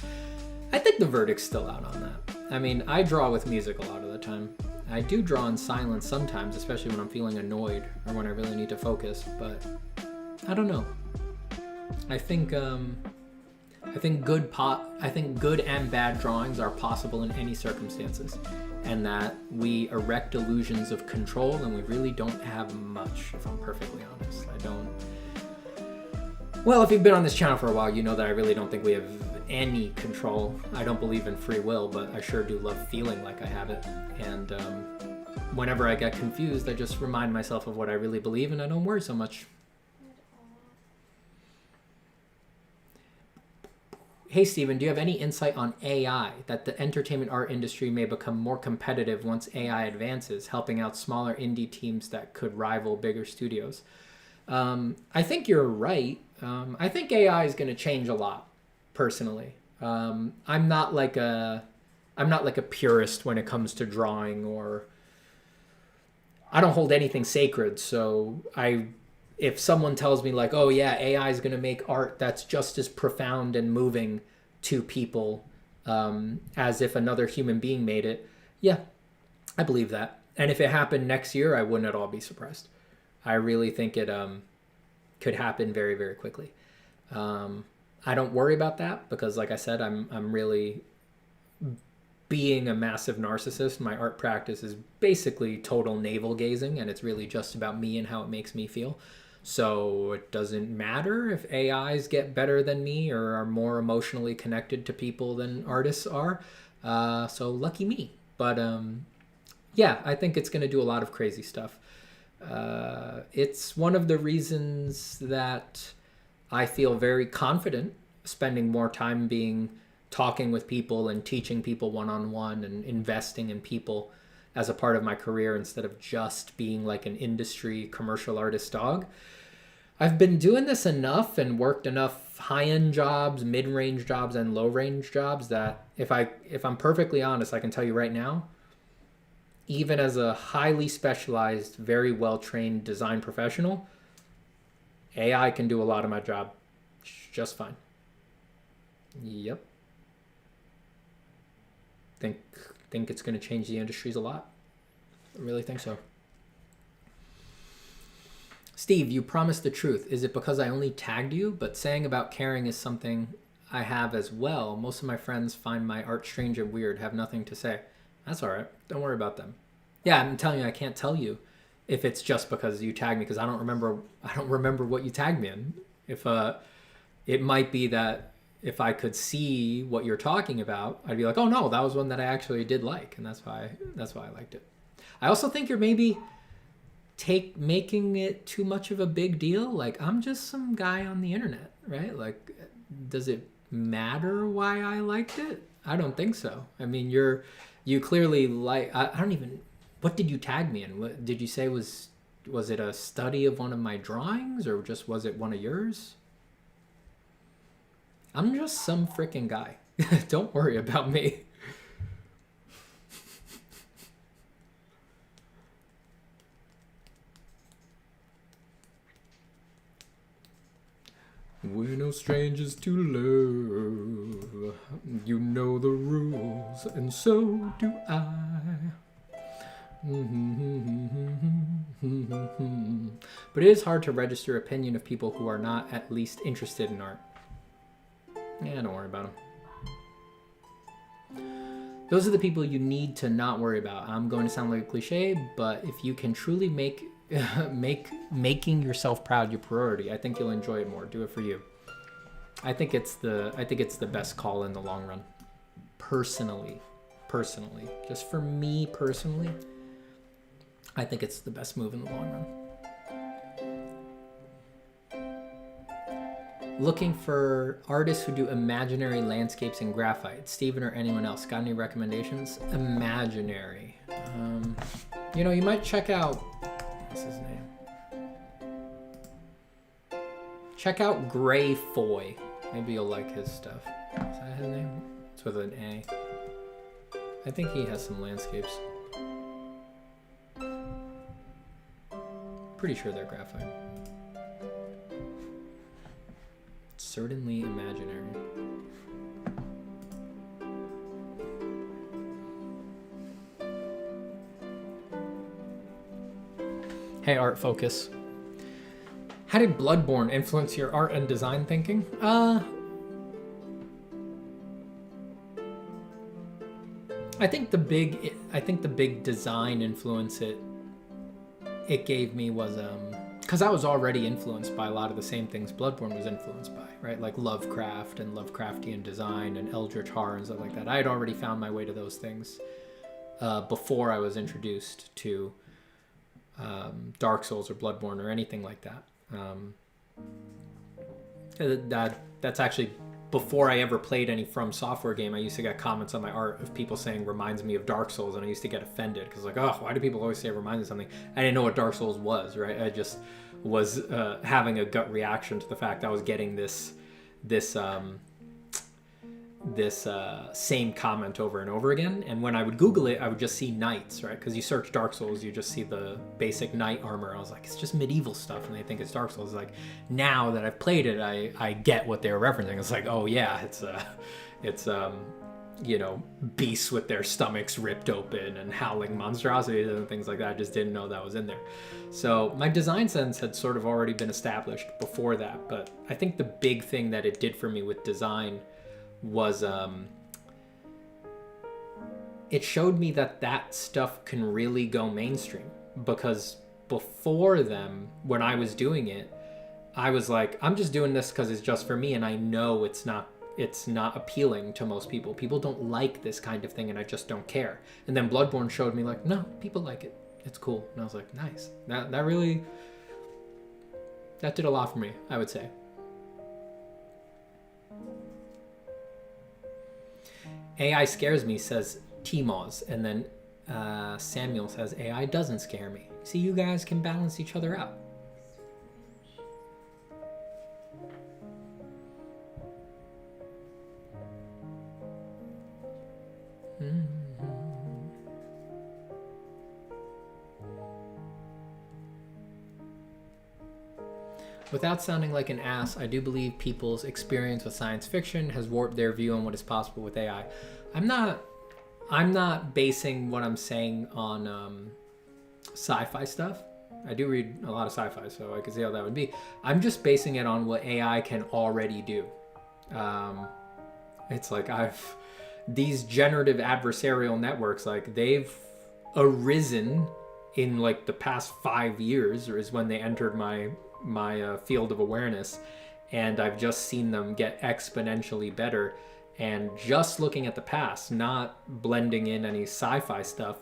I think the verdict's still out on that. I mean, I draw with music a lot of the time. I do draw in silence sometimes, especially when I'm feeling annoyed or when I really need to focus, but I don't know. I think good and bad drawings are possible in any circumstances, and that we erect illusions of control, and we really don't have much, if I'm perfectly honest. Well, if you've been on this channel for a while, you know that I really don't think we have any control. I don't believe in free will, but I sure do love feeling like I have it. And whenever I get confused, I just remind myself of what I really believe, and I don't worry so much. Hey Steven, do you have any insight on AI, that the entertainment art industry may become more competitive once AI advances, helping out smaller indie teams that could rival bigger studios? I think you're right. I think AI is going to change a lot, personally. I'm not like a purist when it comes to drawing, or I don't hold anything sacred. So if someone tells me like, oh yeah, AI is going to make art that's just as profound and moving to people as if another human being made it, yeah, I believe that. And if it happened next year, I wouldn't at all be surprised. I really think it could happen very, very quickly. I don't worry about that because, like I said, I'm really being a massive narcissist. My art practice is basically total navel gazing, and it's really just about me and how it makes me feel. So it doesn't matter if AIs get better than me or are more emotionally connected to people than artists are. So lucky me. But yeah, I think it's going to do a lot of crazy stuff. It's one of the reasons that I feel very confident spending more time talking with people and teaching people one-on-one and investing in people as a part of my career instead of just being like an industry commercial artist dog. I've been doing this enough and worked enough high-end jobs, mid-range jobs, and low-range jobs that if I'm perfectly honest, I can tell you right now, even as a highly specialized, very well-trained design professional, AI can do a lot of my job just fine. Yep. Think it's going to change the industries a lot. I really think so. Steve, you promised the truth. Is it because I only tagged you? But saying about caring is something I have as well. Most of my friends find my art strange and weird, have nothing to say. That's all right. Don't worry about them. Yeah, I'm telling you, I can't tell you if it's just because you tagged me, because I don't remember what you tagged me in. If it might be that if I could see what you're talking about, I'd be like, oh no, that was one that I actually did like, and that's why I liked it. I also think you're maybe making it too much of a big deal. Like, I'm just some guy on the internet, right? Like, does it matter why I liked it? I don't think so. I mean, you clearly like, I don't even, what did you tag me in? What did you say was it a study of one of my drawings, or just was it one of yours? I'm just some freaking guy. Don't worry about me. We're no strangers to love. You know the rules, and so do I. But it is hard to register opinion of people who are not at least interested in art. Yeah, don't worry about them. Those are the people you need to not worry about. I'm going to sound like a cliche, but if you can truly make making yourself proud your priority, I think you'll enjoy it more. Do it for you. I think it's the best call in the long run. Personally, just for me personally, I think it's the best move in the long run. Looking for artists who do imaginary landscapes in graphite. Steven or anyone else, got any recommendations? Imaginary. You know, you might check out, what's his name? Check out Gray Foy. Maybe you'll like his stuff. Is that his name? It's with an A. I think he has some landscapes. Pretty sure they're graphite. Certainly imaginary. Hey, Art Focus. How did Bloodborne influence your art and design thinking? I think the big design influence it gave me was because I was already influenced by a lot of the same things Bloodborne was influenced by, right? Like Lovecraft and Lovecraftian design and Eldritch horror and stuff like that. I had already found my way to those things before I was introduced to Dark Souls or Bloodborne or anything like that. That's actually before I ever played any From Software game. I used to get comments on my art of people saying reminds me of Dark Souls, and I used to get offended because like, oh, why do people always say it reminds me of something? I didn't know what Dark Souls was, right? I just was having a gut reaction to the fact I was getting this same comment over and over again. And when I would Google it, I would just see knights, right? Because you search Dark Souls, you just see the basic knight armor. I was like, it's just medieval stuff, and they think it's Dark Souls. Like, now that I've played it, I get what they're referencing. It's like, oh yeah, it's you know, beasts with their stomachs ripped open and howling monstrosities and things like that. I just didn't know that was in there. So my design sense had sort of already been established before that. But I think the big thing that it did for me with design was it showed me that stuff can really go mainstream, because before them, when I was doing it, I was like, I'm just doing this because it's just for me, and I know it's not appealing to most people. People don't like this kind of thing, and I just don't care. And then Bloodborne showed me like, no, people like it, it's cool. And I was like, nice. That did a lot for me, I would say. AI scares me, says T-Moz, and then Samuel says AI doesn't scare me. See, you guys can balance each other out. Without sounding like an ass, I do believe people's experience with science fiction has warped their view on what is possible with AI. I'm not basing what I'm saying on sci-fi stuff. I do read a lot of sci-fi, so I can see how that would be. I'm just basing it on what AI can already do. It's like these generative adversarial networks, like they've arisen in like the past 5 years, or is when they entered my field of awareness, and I've just seen them get exponentially better. And just looking at the past, not blending in any sci-fi stuff,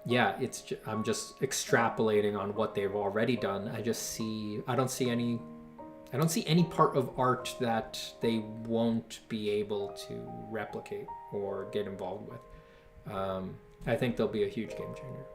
yeah, I'm just extrapolating on what they've already done. I don't see any part of art that they won't be able to replicate or get involved with. I think they'll be a huge game changer.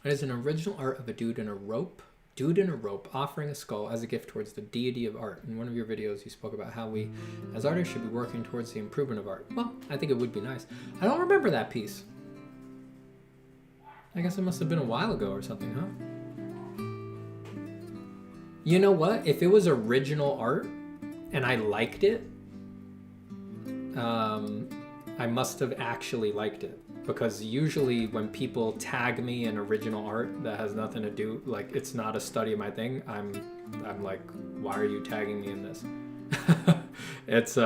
It is an original art of a dude in a rope Dude in a rope offering a skull as a gift towards the deity of art. In one of your videos, you spoke about how we, as artists, should be working towards the improvement of art. Well, I think it would be nice. I don't remember that piece. I guess it must have been a while ago or something, huh? You know what? If it was original art and I liked it, I must have actually liked it. Because usually when people tag me in original art that has nothing to do, like it's not a study of my thing, I'm like, why are you tagging me in this? It's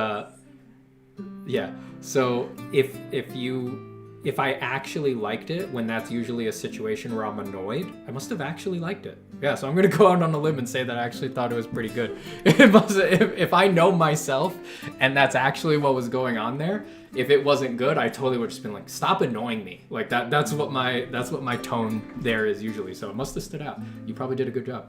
yeah. So if I actually liked it, when that's usually a situation where I'm annoyed, I must have actually liked it. Yeah, so I'm gonna go out on a limb and say that I actually thought it was pretty good. If I know myself and that's actually what was going on there, if it wasn't good, I totally would have just been like, stop annoying me. Like that's what my tone there is usually. So it must have stood out. You probably did a good job.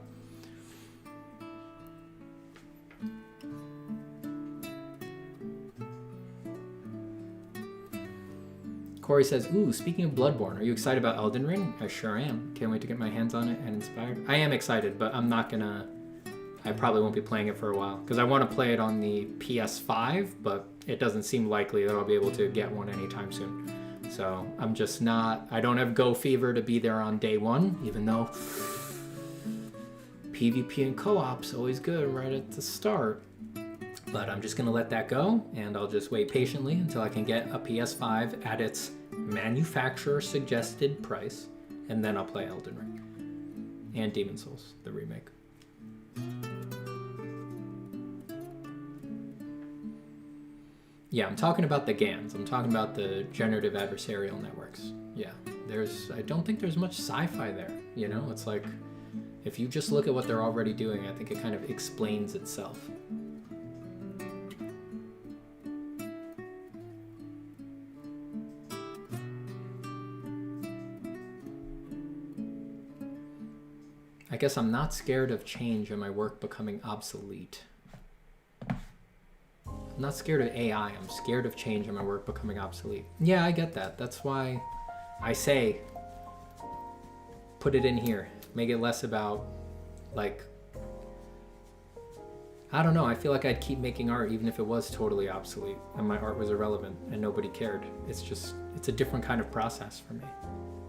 Corey says, ooh, speaking of Bloodborne, are you excited about Elden Ring? I sure am. Can't wait to get my hands on it and inspired. I am excited, but I probably won't be playing it for a while because I want to play it on the PS5, but it doesn't seem likely that I'll be able to get one anytime soon. So I'm just not, I don't have Go Fever to be there on day one, even though PvP and co-op's always good right at the start. But I'm just going to let that go, and I'll just wait patiently until I can get a PS5 at its manufacturer-suggested price, and then I'll play Elden Ring. And Demon Souls, the remake. Yeah, I'm talking about the GANs. I'm talking about the generative adversarial networks. Yeah, I don't think there's much sci-fi there, you know? It's like, if you just look at what they're already doing, I think it kind of explains itself. I guess I'm not scared of change and my work becoming obsolete. I'm not scared of AI, I'm scared of change and my work becoming obsolete. Yeah, I get that. That's why I say, put it in here. Make it less about, like, I don't know, I feel like I'd keep making art even if it was totally obsolete and my art was irrelevant and nobody cared. It's a different kind of process for me.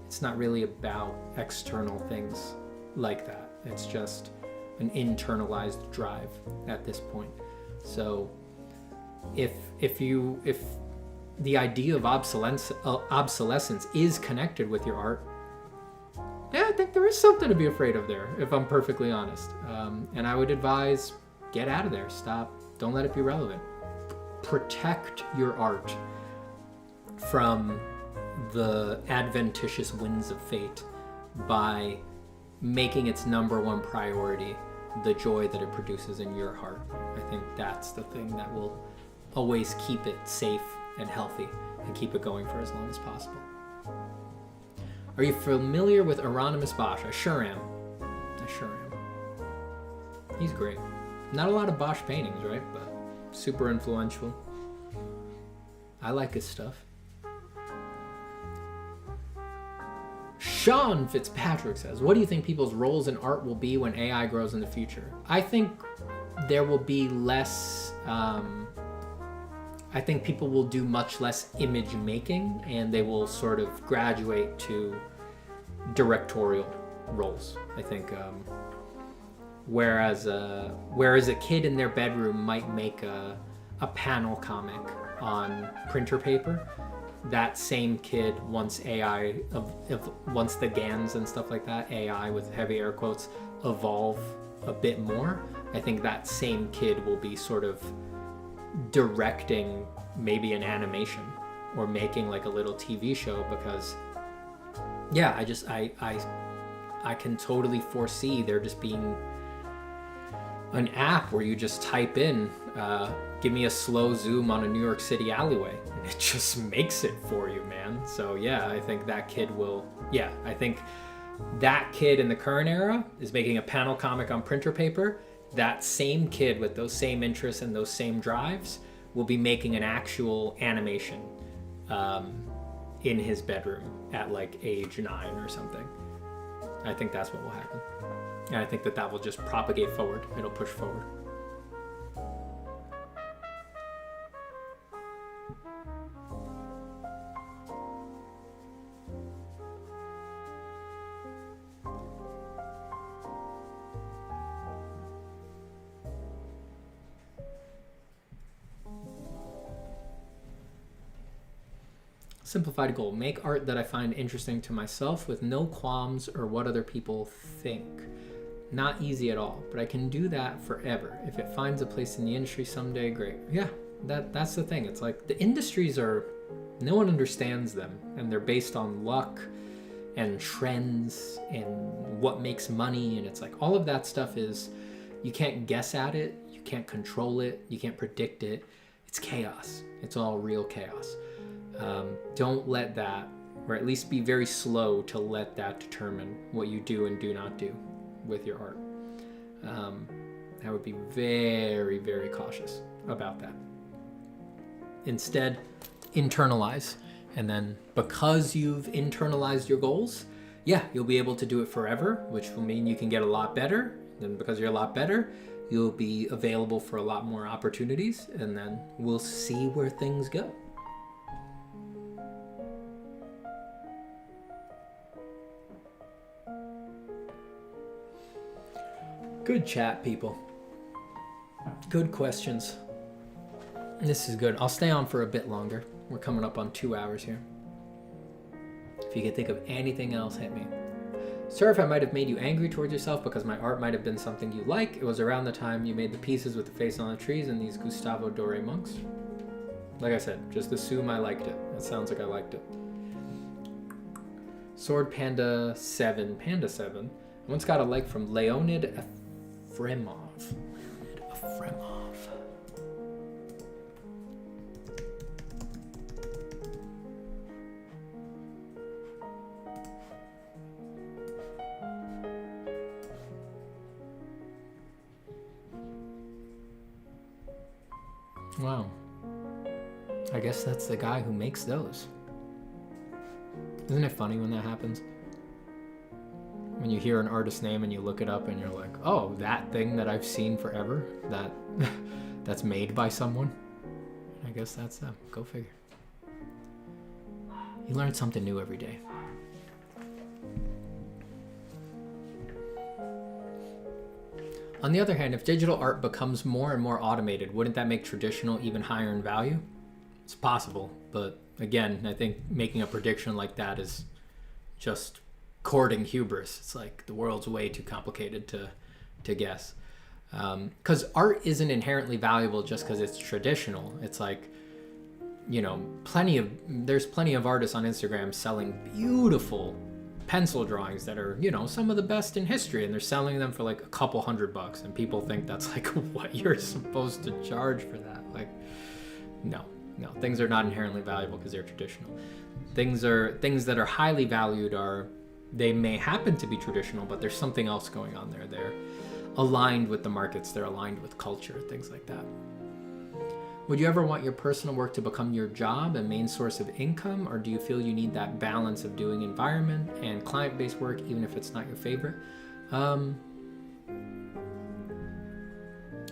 It's not really about external things like that. It's just an internalized drive at this point. So if the idea of obsolescence is connected with your art, yeah, I think there is something to be afraid of there, if I'm perfectly honest. And I would advise, get out of there. Stop. Don't let it be relevant. Protect your art from the adventitious winds of fate by making its number one priority the joy that it produces in your heart. I think that's the thing that will always keep it safe and healthy and keep it going for as long as possible. Are you familiar with Hieronymus Bosch? I sure am. He's great. Not a lot of Bosch paintings, right? But super influential. I like his stuff. Sean Fitzpatrick says, what do you think people's roles in art will be when AI grows in the future? I think there will be less, I think people will do much less image making and they will sort of graduate to directorial roles. I think, whereas a kid in their bedroom might make a panel comic on printer paper, that same kid, once once the GANs and stuff like that, AI with heavy air quotes, evolve a bit more, I think that same kid will be sort of directing maybe an animation or making like a little TV show, because yeah, I can totally foresee there just being an app where you just type in, give me a slow zoom on a New York City alleyway, and it just makes it for you, man. So yeah, I think that kid I think that kid in the current era is making a panel comic on printer paper. That same kid with those same interests and those same drives will be making an actual animation in his bedroom at like age 9 or something. I think that's what will happen. And I think that will just propagate forward. It'll push forward. Simplified goal. Make art that I find interesting to myself with no qualms or what other people think. Not easy at all, but I can do that forever. If it finds a place in the industry someday, great. Yeah, that's the thing. It's like the industries are, no one understands them, and they're based on luck and trends and what makes money, and it's like all of that stuff is, you can't guess at it, you can't control it, you can't predict it. It's chaos. It's all real chaos. Don't let that, or at least be very slow to let that determine what you do and do not do with your art. I would be very, very cautious about that. Instead, internalize. And then because you've internalized your goals, yeah, you'll be able to do it forever, which will mean you can get a lot better. Then because you're a lot better, you'll be available for a lot more opportunities, and then we'll see where things go. Good chat, people. Good questions. This is good. I'll stay on for a bit longer. We're coming up on 2 hours here. If you can think of anything else, hit me. Sir, if I might have made you angry towards yourself because my art might have been something you like, it was around the time you made the pieces with the face on the trees and these Gustavo Dore monks. Like I said, just assume I liked it. It sounds like I liked it. Sword Panda 7. Panda 7. I once got a like from Leonid Efremov. Leonid Efremov. Wow. I guess that's the guy who makes those. Isn't it funny when that happens? When you hear an artist's name and you look it up and you're like, oh, that thing that I've seen forever, that's made by someone. I guess that's them. Go figure. You learn something new every day. On the other hand, if digital art becomes more and more automated, wouldn't that make traditional even higher in value? It's possible, but again, I think making a prediction like that is just courting hubris. It's like the world's way too complicated to guess. Because art isn't inherently valuable just because it's traditional. It's like, you know, there's plenty of artists on Instagram selling beautiful pencil drawings that are, you know, some of the best in history, and they're selling them for like a couple $100, and people think that's like what you're supposed to charge for that. Like, no, things are not inherently valuable because they're traditional. Things that are highly valued they may happen to be traditional, but there's something else going on there. They're aligned with the markets, they're aligned with culture, things like that. Would you ever want your personal work to become your job and main source of income, or do you feel you need that balance of doing environment and client-based work, even if it's not your favorite?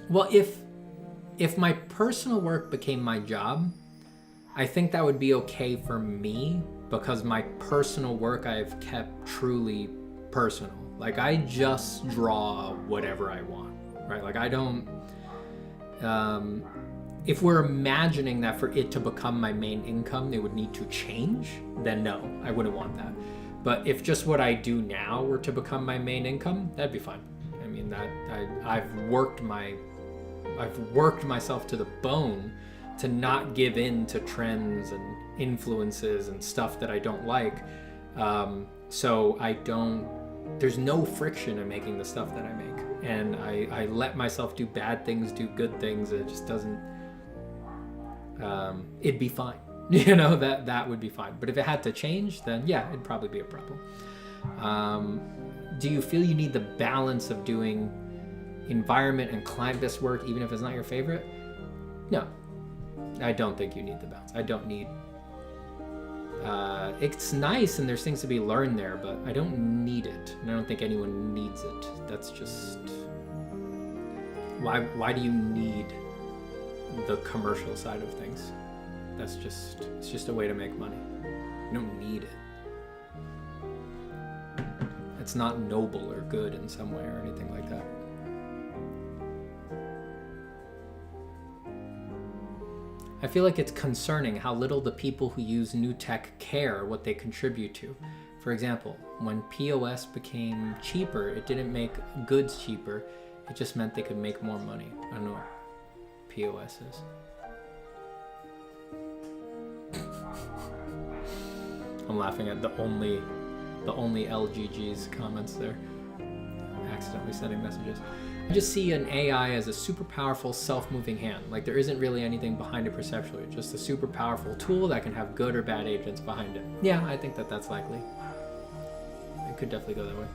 Well, if my personal work became my job, I think that would be okay for me, because my personal work I've kept truly personal. Like, I just draw whatever I want, right? Like, I don't... if we're imagining that for it to become my main income, they would need to change, then no, I wouldn't want that. But if just what I do now were to become my main income, that'd be fine. I mean, I've worked myself to the bone to not give in to trends and influences and stuff that I don't like. So there's no friction in making the stuff that I make. And I let myself do bad things, do good things. It just doesn't, it'd be fine. You know, that would be fine. But if it had to change, then yeah, it'd probably be a problem. Do you feel you need the balance of doing environment and client-based work, even if it's not your favorite? No, I don't think you need the balance. I don't need It's nice and there's things to be learned there, but I don't need it. And I don't think anyone needs it. That's just... Why do you need the commercial side of things? It's just a way to make money. You don't need it. It's not noble or good in some way or anything like that. I feel like it's concerning how little the people who use new tech care what they contribute to. For example, when POS became cheaper, it didn't make goods cheaper. It just meant they could make more money. I don't know what POS is. I'm laughing at the only LGG's comments there. Accidentally sending messages. I just see an AI as a super powerful self-moving hand. Like there isn't really anything behind it perceptually, just a super powerful tool that can have good or bad agents behind it. Yeah, I think that's likely. It could definitely go that way.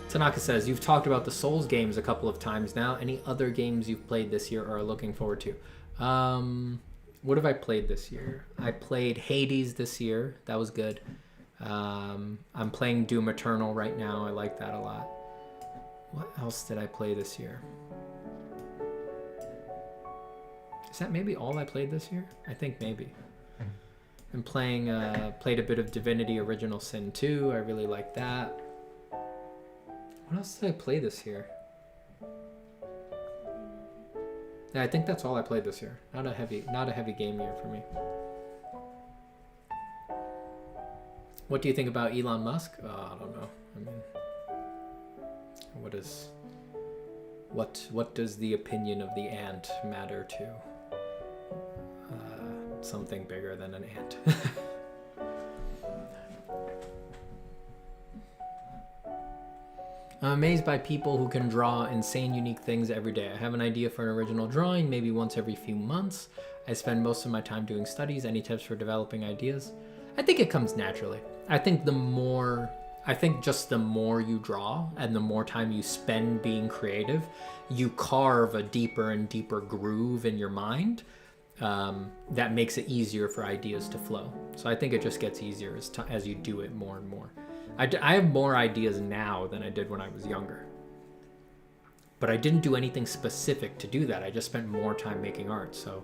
Tanaka says, you've talked about the Souls games a couple of times now. Any other games you've played this year or are looking forward to? What have I played this year? I played Hades this year. That was good. I'm playing Doom Eternal right now. I like that a lot. What else did I play this year? Is that maybe all I played this year? I think maybe. I'm playing, played a bit of Divinity Original Sin 2. I really like that. What else did I play this year? Yeah, I think that's all I played this year. Not a heavy game year for me. What do you think about Elon Musk? I don't know. I mean, what does the opinion of the ant matter to something bigger than an ant? I'm amazed by people who can draw insane, unique things every day. I have an idea for an original drawing, maybe once every few months. I spend most of my time doing studies. Any tips for developing ideas? I think it comes naturally. I think just the more you draw and the more time you spend being creative, you carve a deeper and deeper groove in your mind that makes it easier for ideas to flow. So I think it just gets easier as you do it more and more. I have more ideas now than I did when I was younger. But I didn't do anything specific to do that. I just spent more time making art. So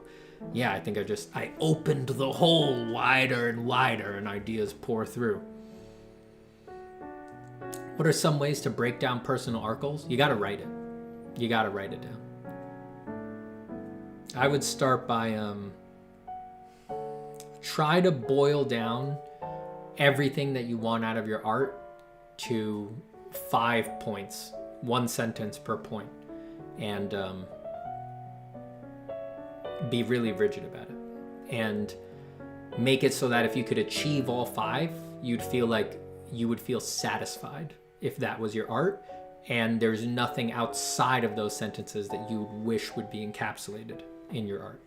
yeah, I think I opened the hole wider and wider and ideas pour through. What are some ways to break down personal art goals? You gotta write it. You gotta write it down. I would start by try to boil down everything that you want out of your art to 5 points, 1 sentence per point, and be really rigid about it, and make it so that if you could achieve all 5, you would feel satisfied if that was your art, and there's nothing outside of those sentences that you wish would be encapsulated in your art.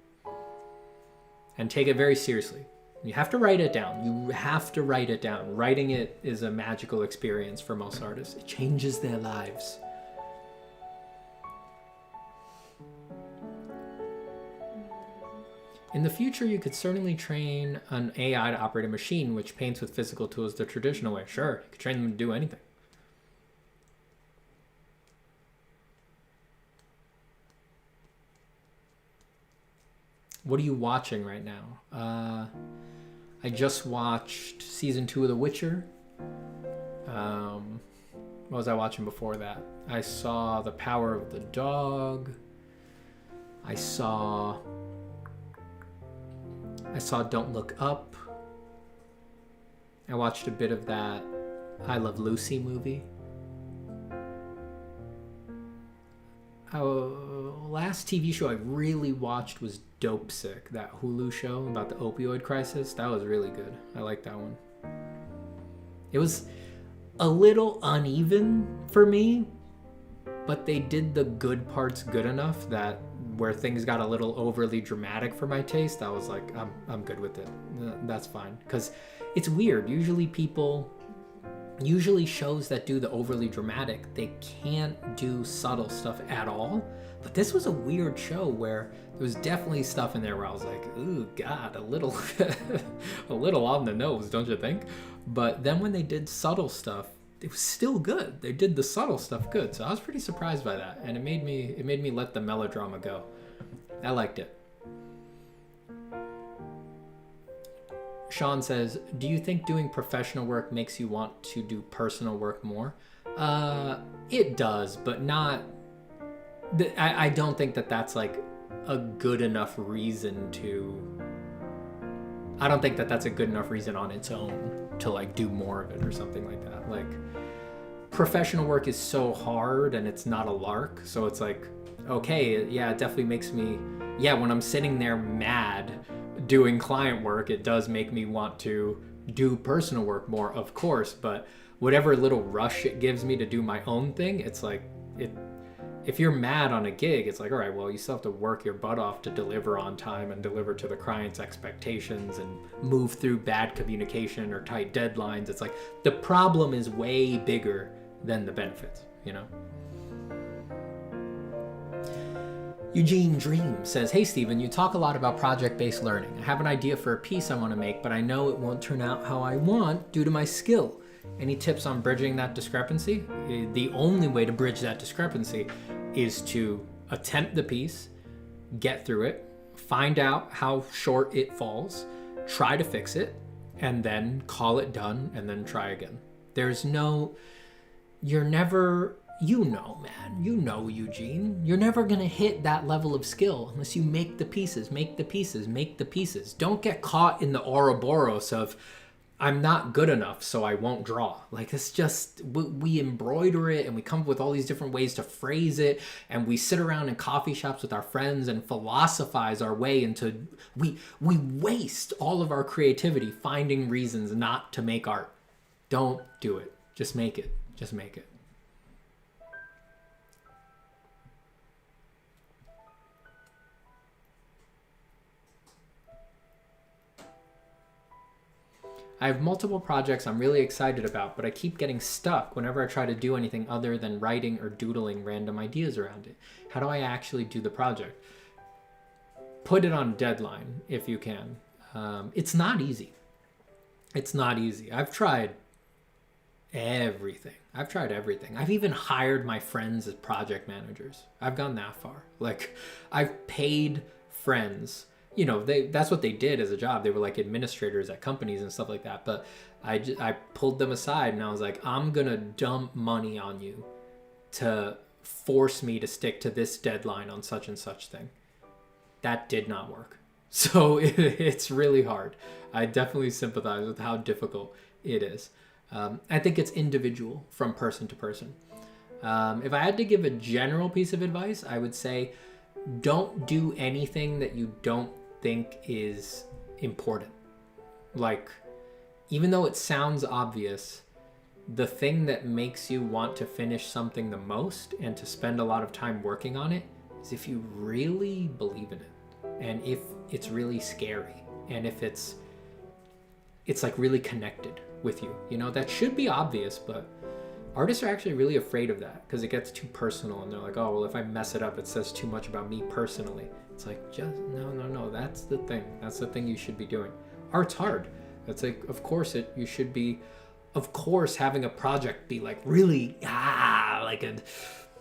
And take it very seriously. You have to write it down. You have to write it down. Writing it is a magical experience for most artists. It changes their lives. In the future, you could certainly train an AI to operate a machine which paints with physical tools the traditional way. Sure, you could train them to do anything. What are you watching right now? I just watched season 2 of The Witcher. What was I watching before that? I saw The Power of the Dog. I saw Don't Look Up. I watched a bit of that I Love Lucy movie. Last TV show I really watched was Dope Sick, that Hulu show about the opioid crisis. That was really good. I like that one. It was a little uneven for me, but they did the good parts good enough that where things got a little overly dramatic for my taste, I was like, I'm good with it. That's fine. Because it's weird. Usually people usually shows that do the overly dramatic, they can't do subtle stuff at all. But this was a weird show where there was definitely stuff in there where I was like, ooh, God, a little a little on the nose, don't you think? But then when they did subtle stuff, it was still good. They did the subtle stuff good. So I was pretty surprised by that, and it made me let the melodrama go. I liked it. Sean says, do you think doing professional work makes you want to do personal work more? It does, but not... I don't think that that's like a good enough reason to... I don't think that that's a good enough reason on its own to like do more of it or something like that. Like, professional work is so hard and it's not a lark. So it's like, okay, yeah, it definitely makes me... Yeah, when I'm sitting there mad doing client work, it does make me want to do personal work more, of course, but whatever little rush it gives me to do my own thing, it's like, if you're mad on a gig, it's like, all right, well, you still have to work your butt off to deliver on time and deliver to the client's expectations and move through bad communication or tight deadlines. It's like, the problem is way bigger than the benefits, you know? Eugene Dream says, hey Steven, you talk a lot about project-based learning. I have an idea for a piece I want to make, but I know it won't turn out how I want due to my skill. Any tips on bridging that discrepancy? The only way to bridge that discrepancy is to attempt the piece, get through it, find out how short it falls, try to fix it, and then call it done, and then try again. You're never... You know, man. You know, Eugene. You're never going to hit that level of skill unless you make the pieces, make the pieces, make the pieces. Don't get caught in the Ouroboros of, I'm not good enough, so I won't draw. Like, it's just, we embroider it and we come up with all these different ways to phrase it, and we sit around in coffee shops with our friends and philosophize our way into, we waste all of our creativity finding reasons not to make art. Don't do it. Just make it. Just make it. I have multiple projects I'm really excited about, but I keep getting stuck whenever I try to do anything other than writing or doodling random ideas around it. How do I actually do the project? Put it on a deadline if you can. It's not easy. It's not easy. I've tried everything. I've even hired my friends as project managers. I've gone that far. Like, I've paid friends. You know, that's what they did as a job. They were like administrators at companies and stuff like that. But I pulled them aside and I was like, I'm going to dump money on you to force me to stick to this deadline on such and such thing. That did not work. So it's really hard. I definitely sympathize with how difficult it is. I think it's individual from person to person. If I had to give a general piece of advice, I would say don't do anything that you don't think is important. Like, even though it sounds obvious, the thing that makes you want to finish something the most and to spend a lot of time working on it is if you really believe in it, and if it's really scary, and if it's like really connected with you. You know, that should be obvious, but artists are actually really afraid of that because it gets too personal, and they're like, oh, well, if I mess it up, it says too much about me personally. It's like, just no, that's the thing. That's the thing you should be doing. Art's hard. That's like, of course you should be, of course, having a project be like really,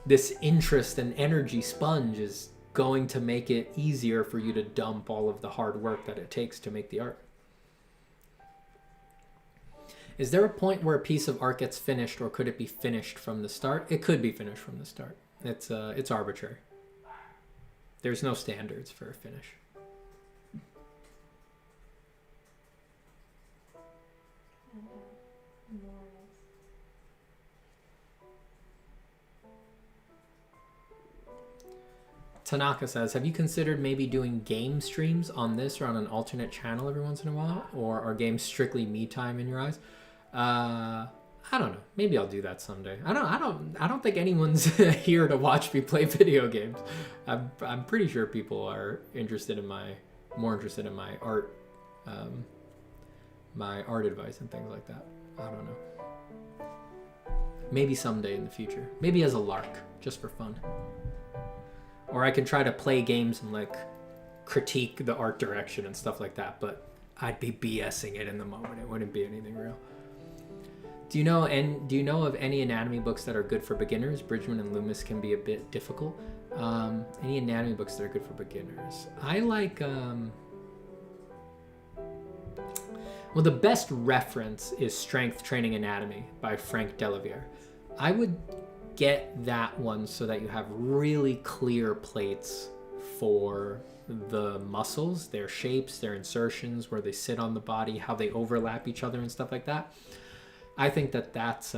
this interest and energy sponge is going to make it easier for you to dump all of the hard work that it takes to make the art. Is there a point where a piece of art gets finished, or could it be finished from the start? It could be finished from the start. It's arbitrary. There's no standards for a finish. Tanaka says, have you considered maybe doing game streams on this or on an alternate channel every once in a while? Or are games strictly me time in your eyes? I don't know. Maybe I'll do that someday. I don't think anyone's here to watch me play video games. I'm pretty sure people are more interested in my art advice and things like that. I don't know. Maybe someday in the future. Maybe as a lark, just for fun. Or I can try to play games and like critique the art direction and stuff like that, but I'd be BSing it in the moment. It wouldn't be anything real. Do you know of any anatomy books that are good for beginners? Bridgman and Loomis can be a bit difficult. Any anatomy books that are good for beginners? I like well, the best reference is Strength Training Anatomy by Frank Delavier. I would get that one so that you have really clear plates for the muscles, their shapes, their insertions, where they sit on the body, how they overlap each other and stuff like that. I think that that's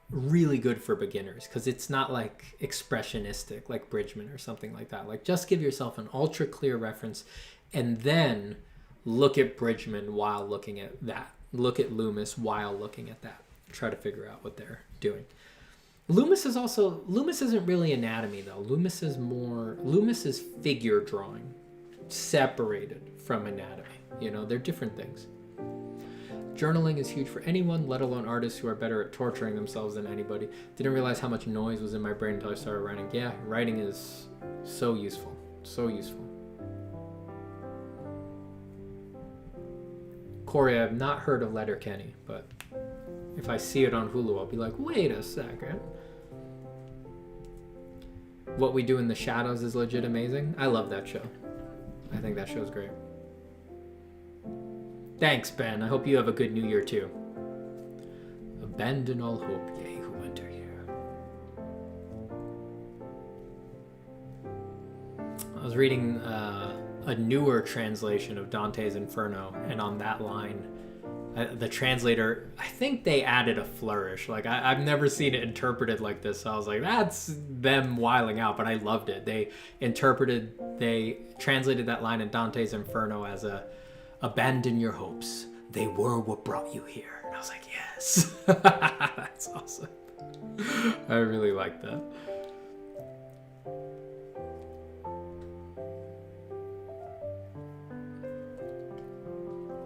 really good for beginners because it's not like expressionistic like Bridgman or something like that. Like just give yourself an ultra clear reference and then look at Bridgman while looking at that. Look at Loomis while looking at that. Try to figure out what they're doing. Loomis isn't really anatomy though. Loomis is figure drawing, separated from anatomy. You know, they're different things. Journaling is huge for anyone, let alone artists who are better at torturing themselves than anybody. Didn't realize how much noise was in my brain until I started writing. Yeah, writing is so useful. So useful. Corey, I've not heard of Letterkenny, but if I see it on Hulu, I'll be like, wait a second. What We Do in the Shadows is legit amazing. I love that show. I think that show's great. Thanks, Ben. I hope you have a good New Year, too. Abandon all hope, ye who enter here. I was reading a newer translation of Dante's Inferno, and on that line, the translator, I think they added a flourish. Like, I've never seen it interpreted like this, so I was like, that's them wiling out, but I loved it. They translated that line in Dante's Inferno as abandon your hopes. They were what brought you here. And I was like, yes. That's awesome. I really like that.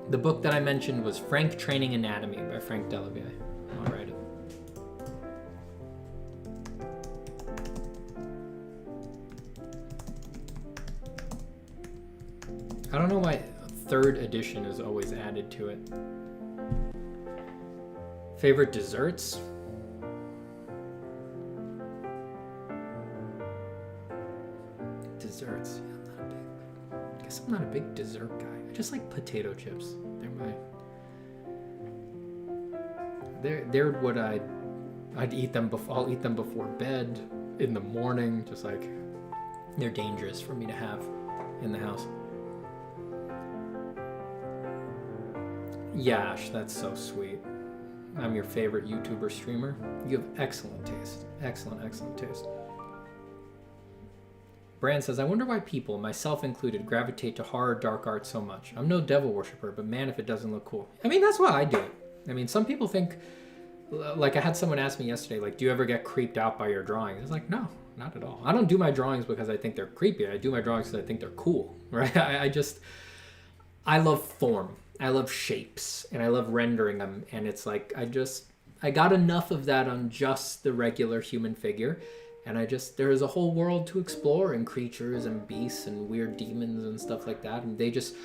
The book that I mentioned was Frank Training Anatomy by Frank Delavier. I'll write it. I don't know why third edition is always added to it. Favorite desserts? Desserts. I guess I'm not a big dessert guy. I just like potato chips. They're what I'd eat them before. I'll eat them before bed, in the morning. Just like they're dangerous for me to have in the house. Yash, that's so sweet. I'm your favorite YouTuber streamer. You have excellent taste. Excellent, excellent taste. Brand says, I wonder why people, myself included, gravitate to horror dark art so much. I'm no devil worshiper, but man, if it doesn't look cool. I mean, that's why I do it. I mean, some people think, like I had someone ask me yesterday, like, do you ever get creeped out by your drawings? I was like, no, not at all. I don't do my drawings because I think they're creepy. I do my drawings because I think they're cool, right? I love form. I love shapes and I love rendering them. And it's like, I got enough of that on just the regular human figure. And there's a whole world to explore and creatures and beasts and weird demons and stuff like that. And they just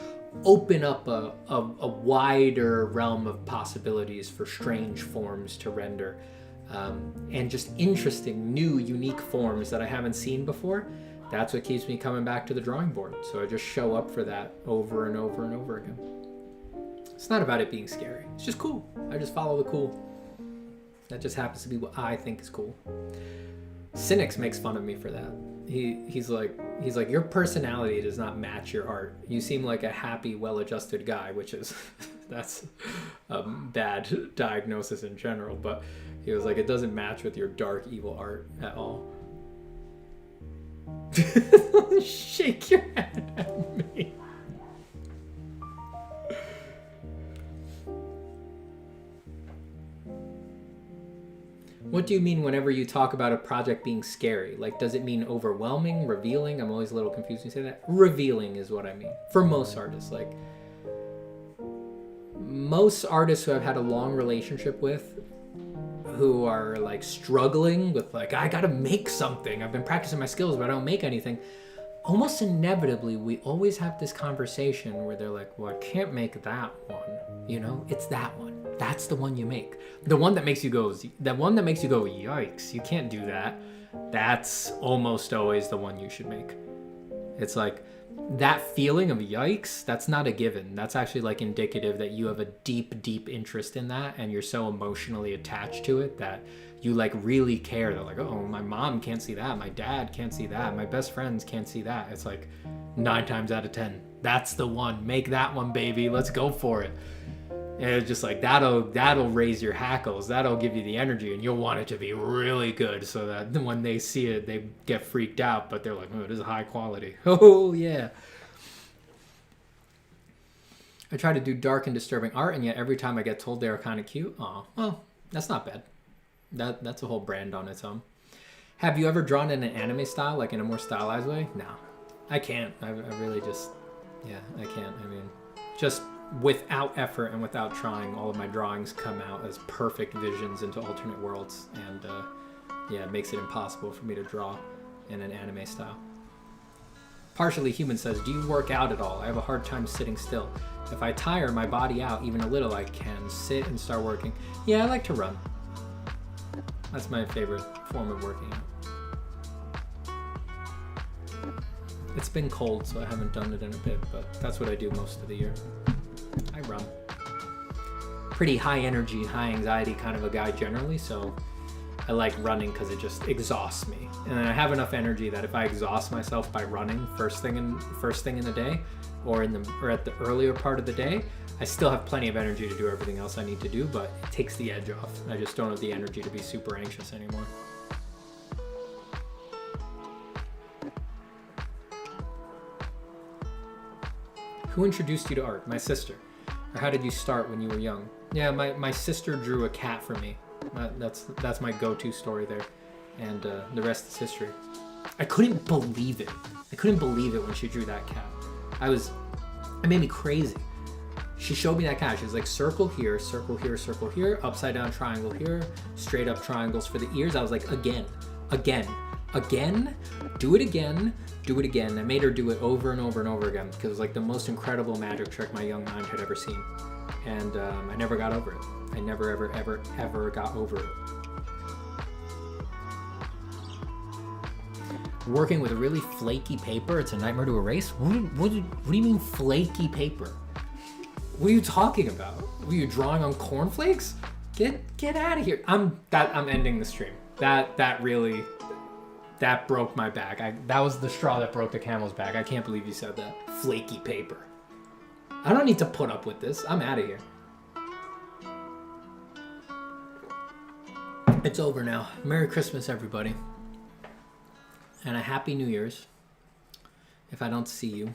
open up a wider realm of possibilities for strange forms to render. And just interesting, new, unique forms that I haven't seen before. That's what keeps me coming back to the drawing board. So I just show up for that over and over and over again. It's not about it being scary. It's just cool. I just follow the cool. That just happens to be what I think is cool. Cynics makes fun of me for that. He's like, your personality does not match your art. You seem like a happy, well-adjusted guy, which is, that's a bad diagnosis in general, but he was like, it doesn't match with your dark, evil art at all. Shake your head at me. What do you mean whenever you talk about a project being scary? Like, does it mean overwhelming, revealing? I'm always a little confused when you say that. Revealing is what I mean. For most artists, like, most artists who I've had a long relationship with, who are like struggling with like, I gotta make something. I've been practicing my skills, but I don't make anything. Almost inevitably, we always have this conversation where they're like, well, I can't make that one. You know, it's that one. That's the one you make. The one that makes you go, yikes, you can't do that. That's almost always the one you should make. It's like that feeling of yikes, that's not a given. That's actually like indicative that you have a deep, deep interest in that, and you're so emotionally attached to it that you like really care. They're like, oh, my mom can't see that. My dad can't see that. My best friends can't see that. It's like 9 times out of 10, that's the one. Make that one, baby. Let's go for it. And it's just like that'll raise your hackles. That'll give you the energy, and you'll want it to be really good so that when they see it, they get freaked out. But they're like, oh, this is high quality. Oh yeah. I try to do dark and disturbing art, and yet every time I get told they're kind of cute. Oh, well, that's not bad. That's a whole brand on its own. Have you ever drawn in an anime style, like in a more stylized way? No, I can't. I really just, yeah, I can't. I mean, just without effort and without trying, all of my drawings come out as perfect visions into alternate worlds, and yeah, it makes it impossible for me to draw in an anime style. Partially Human says, do you work out at all? I have a hard time sitting still. If I tire my body out even a little, I can sit and start working. Yeah, I like to run. That's my favorite form of working out. It's been cold, so I haven't done it in a bit, but that's what I do most of the year. I run. Pretty high energy, high anxiety kind of a guy generally, so I like running because it just exhausts me. And then I have enough energy that if I exhaust myself by running first thing in the day, or at the earlier part of the day, I still have plenty of energy to do everything else I need to do, but it takes the edge off. I just don't have the energy to be super anxious anymore. Who introduced you to art? My sister. Or how did you start when you were young? Yeah, my sister drew a cat for me. That's my go-to story there. And the rest is history. I couldn't believe it. I couldn't believe it when she drew that cat. It made me crazy. She showed me that cat. She was like, circle here, circle here, circle here, upside down triangle here, straight up triangles for the ears. I was like, again, do it again. I made her do it over and over and over again because it was like the most incredible magic trick my young mind had ever seen. And I never got over it. I never, ever got over it. Working with really flaky paper, it's a nightmare to erase? What do you mean flaky paper? What are you talking about? Were you drawing on cornflakes? Get out of here. I'm ending the stream. That broke my back. That was the straw that broke the camel's back. I can't believe you said that. Flaky paper. I don't need to put up with this. I'm out of here. It's over now. Merry Christmas, everybody. And a Happy New Year's, if I don't see you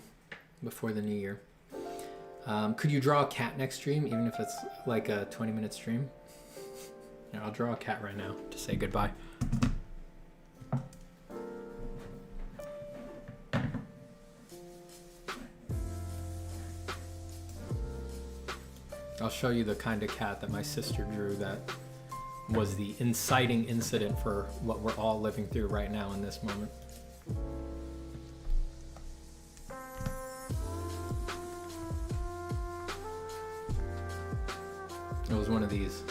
before the new year. Could you draw a cat next stream, even if it's like a 20-minute stream? Yeah, I'll draw a cat right now to say goodbye. I'll show you the kind of cat that my sister drew that was the inciting incident for what we're all living through right now in this moment. It was one of these.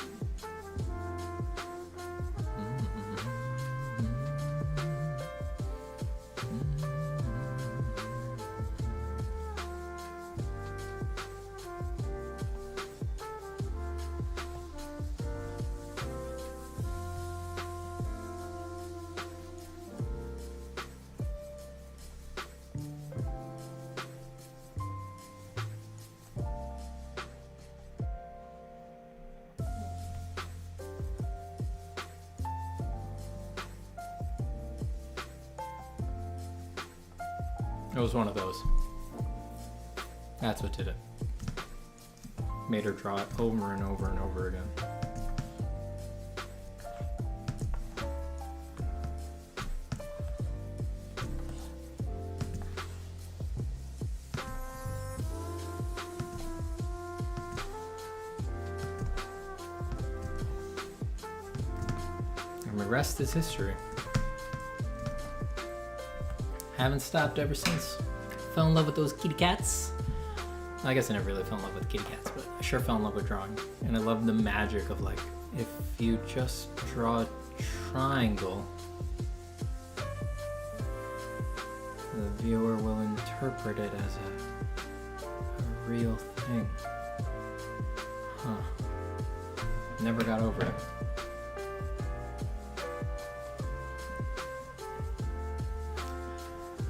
It was one of those. That's what did it. Made her draw it over and over and over again. And the rest is history. Haven't stopped ever since. Fell in love with those kitty cats. I guess I never really fell in love with kitty cats, but I sure fell in love with drawing. And I love the magic of like, if you just draw a triangle, the viewer will interpret it as a real thing. Huh. Never got over it.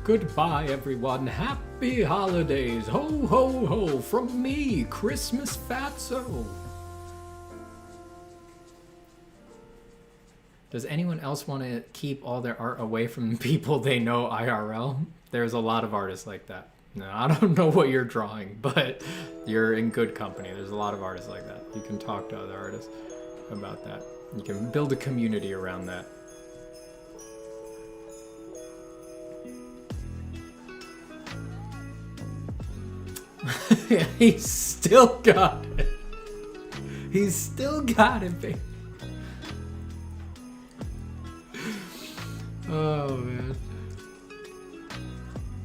Goodbye, everyone. Happy holidays. Ho, ho, ho. From me, Christmas Fatso. Does anyone else want to keep all their art away from people they know IRL? There's a lot of artists like that. No, I don't know what you're drawing, but you're in good company. There's a lot of artists like that. You can talk to other artists about that. You can build a community around that. He's still got it. He's still got it, baby. Oh, man.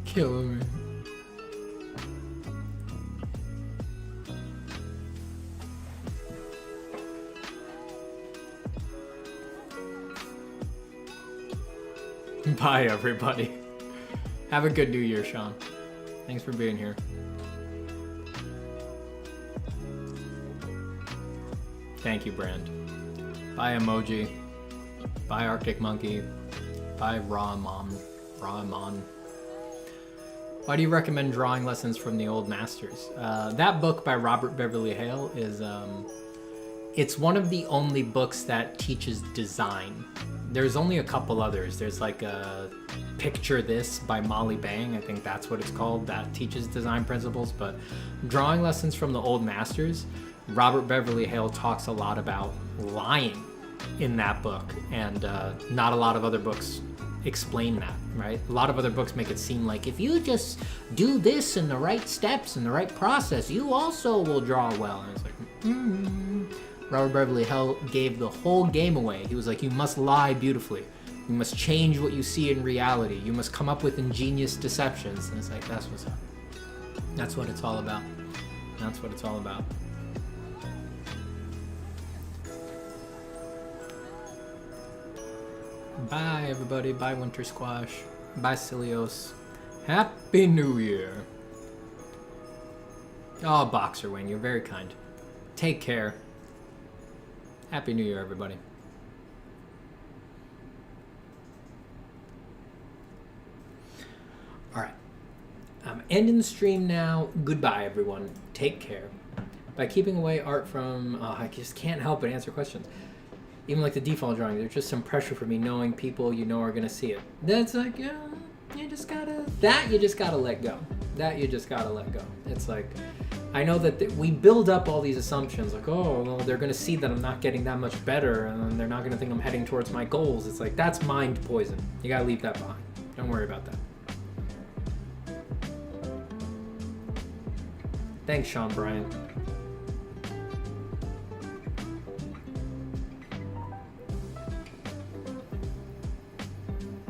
Killing me. Bye, everybody. Have a good New Year, Sean. Thanks for being here. Thank you, Brand. Bye, Emoji. Bye, Arctic Monkey. Bye, Rahman. Why do you recommend drawing lessons from the old masters? That book by Robert Beverly Hale is, it's one of the only books that teaches design. There's only a couple others. There's like a Picture This by Molly Bang. I think that's what it's called. That teaches design principles. But drawing lessons from the old masters, Robert Beverly Hale talks a lot about lying in that book. And not a lot of other books explain that, right? A lot of other books make it seem like if you just do this in the right steps and the right process, you also will draw well. And it's like, Robert Beverly Hale gave the whole game away. He was like, you must lie beautifully. You must change what you see in reality. You must come up with ingenious deceptions. And it's like, that's what's up. That's what it's all about. That's what it's all about. Bye, everybody. Bye, Winter Squash. Bye, Cilios. Happy New Year. Oh, Boxer Wing, you're very kind. Take care. Happy New Year, everybody. All right. I'm ending the stream now. Goodbye, everyone. Take care. By keeping away art from... Oh, I just can't help but answer questions. Even like the default drawing, there's just some pressure for me knowing people you know are going to see it. That's like, yeah, you just gotta... That you just gotta let go. That you just gotta let go. It's like... I know that we build up all these assumptions, like, oh, well, they're going to see that I'm not getting that much better, and they're not going to think I'm heading towards my goals. It's like, that's mind poison. You got to leave that behind. Don't worry about that. Thanks, Sean Bryant.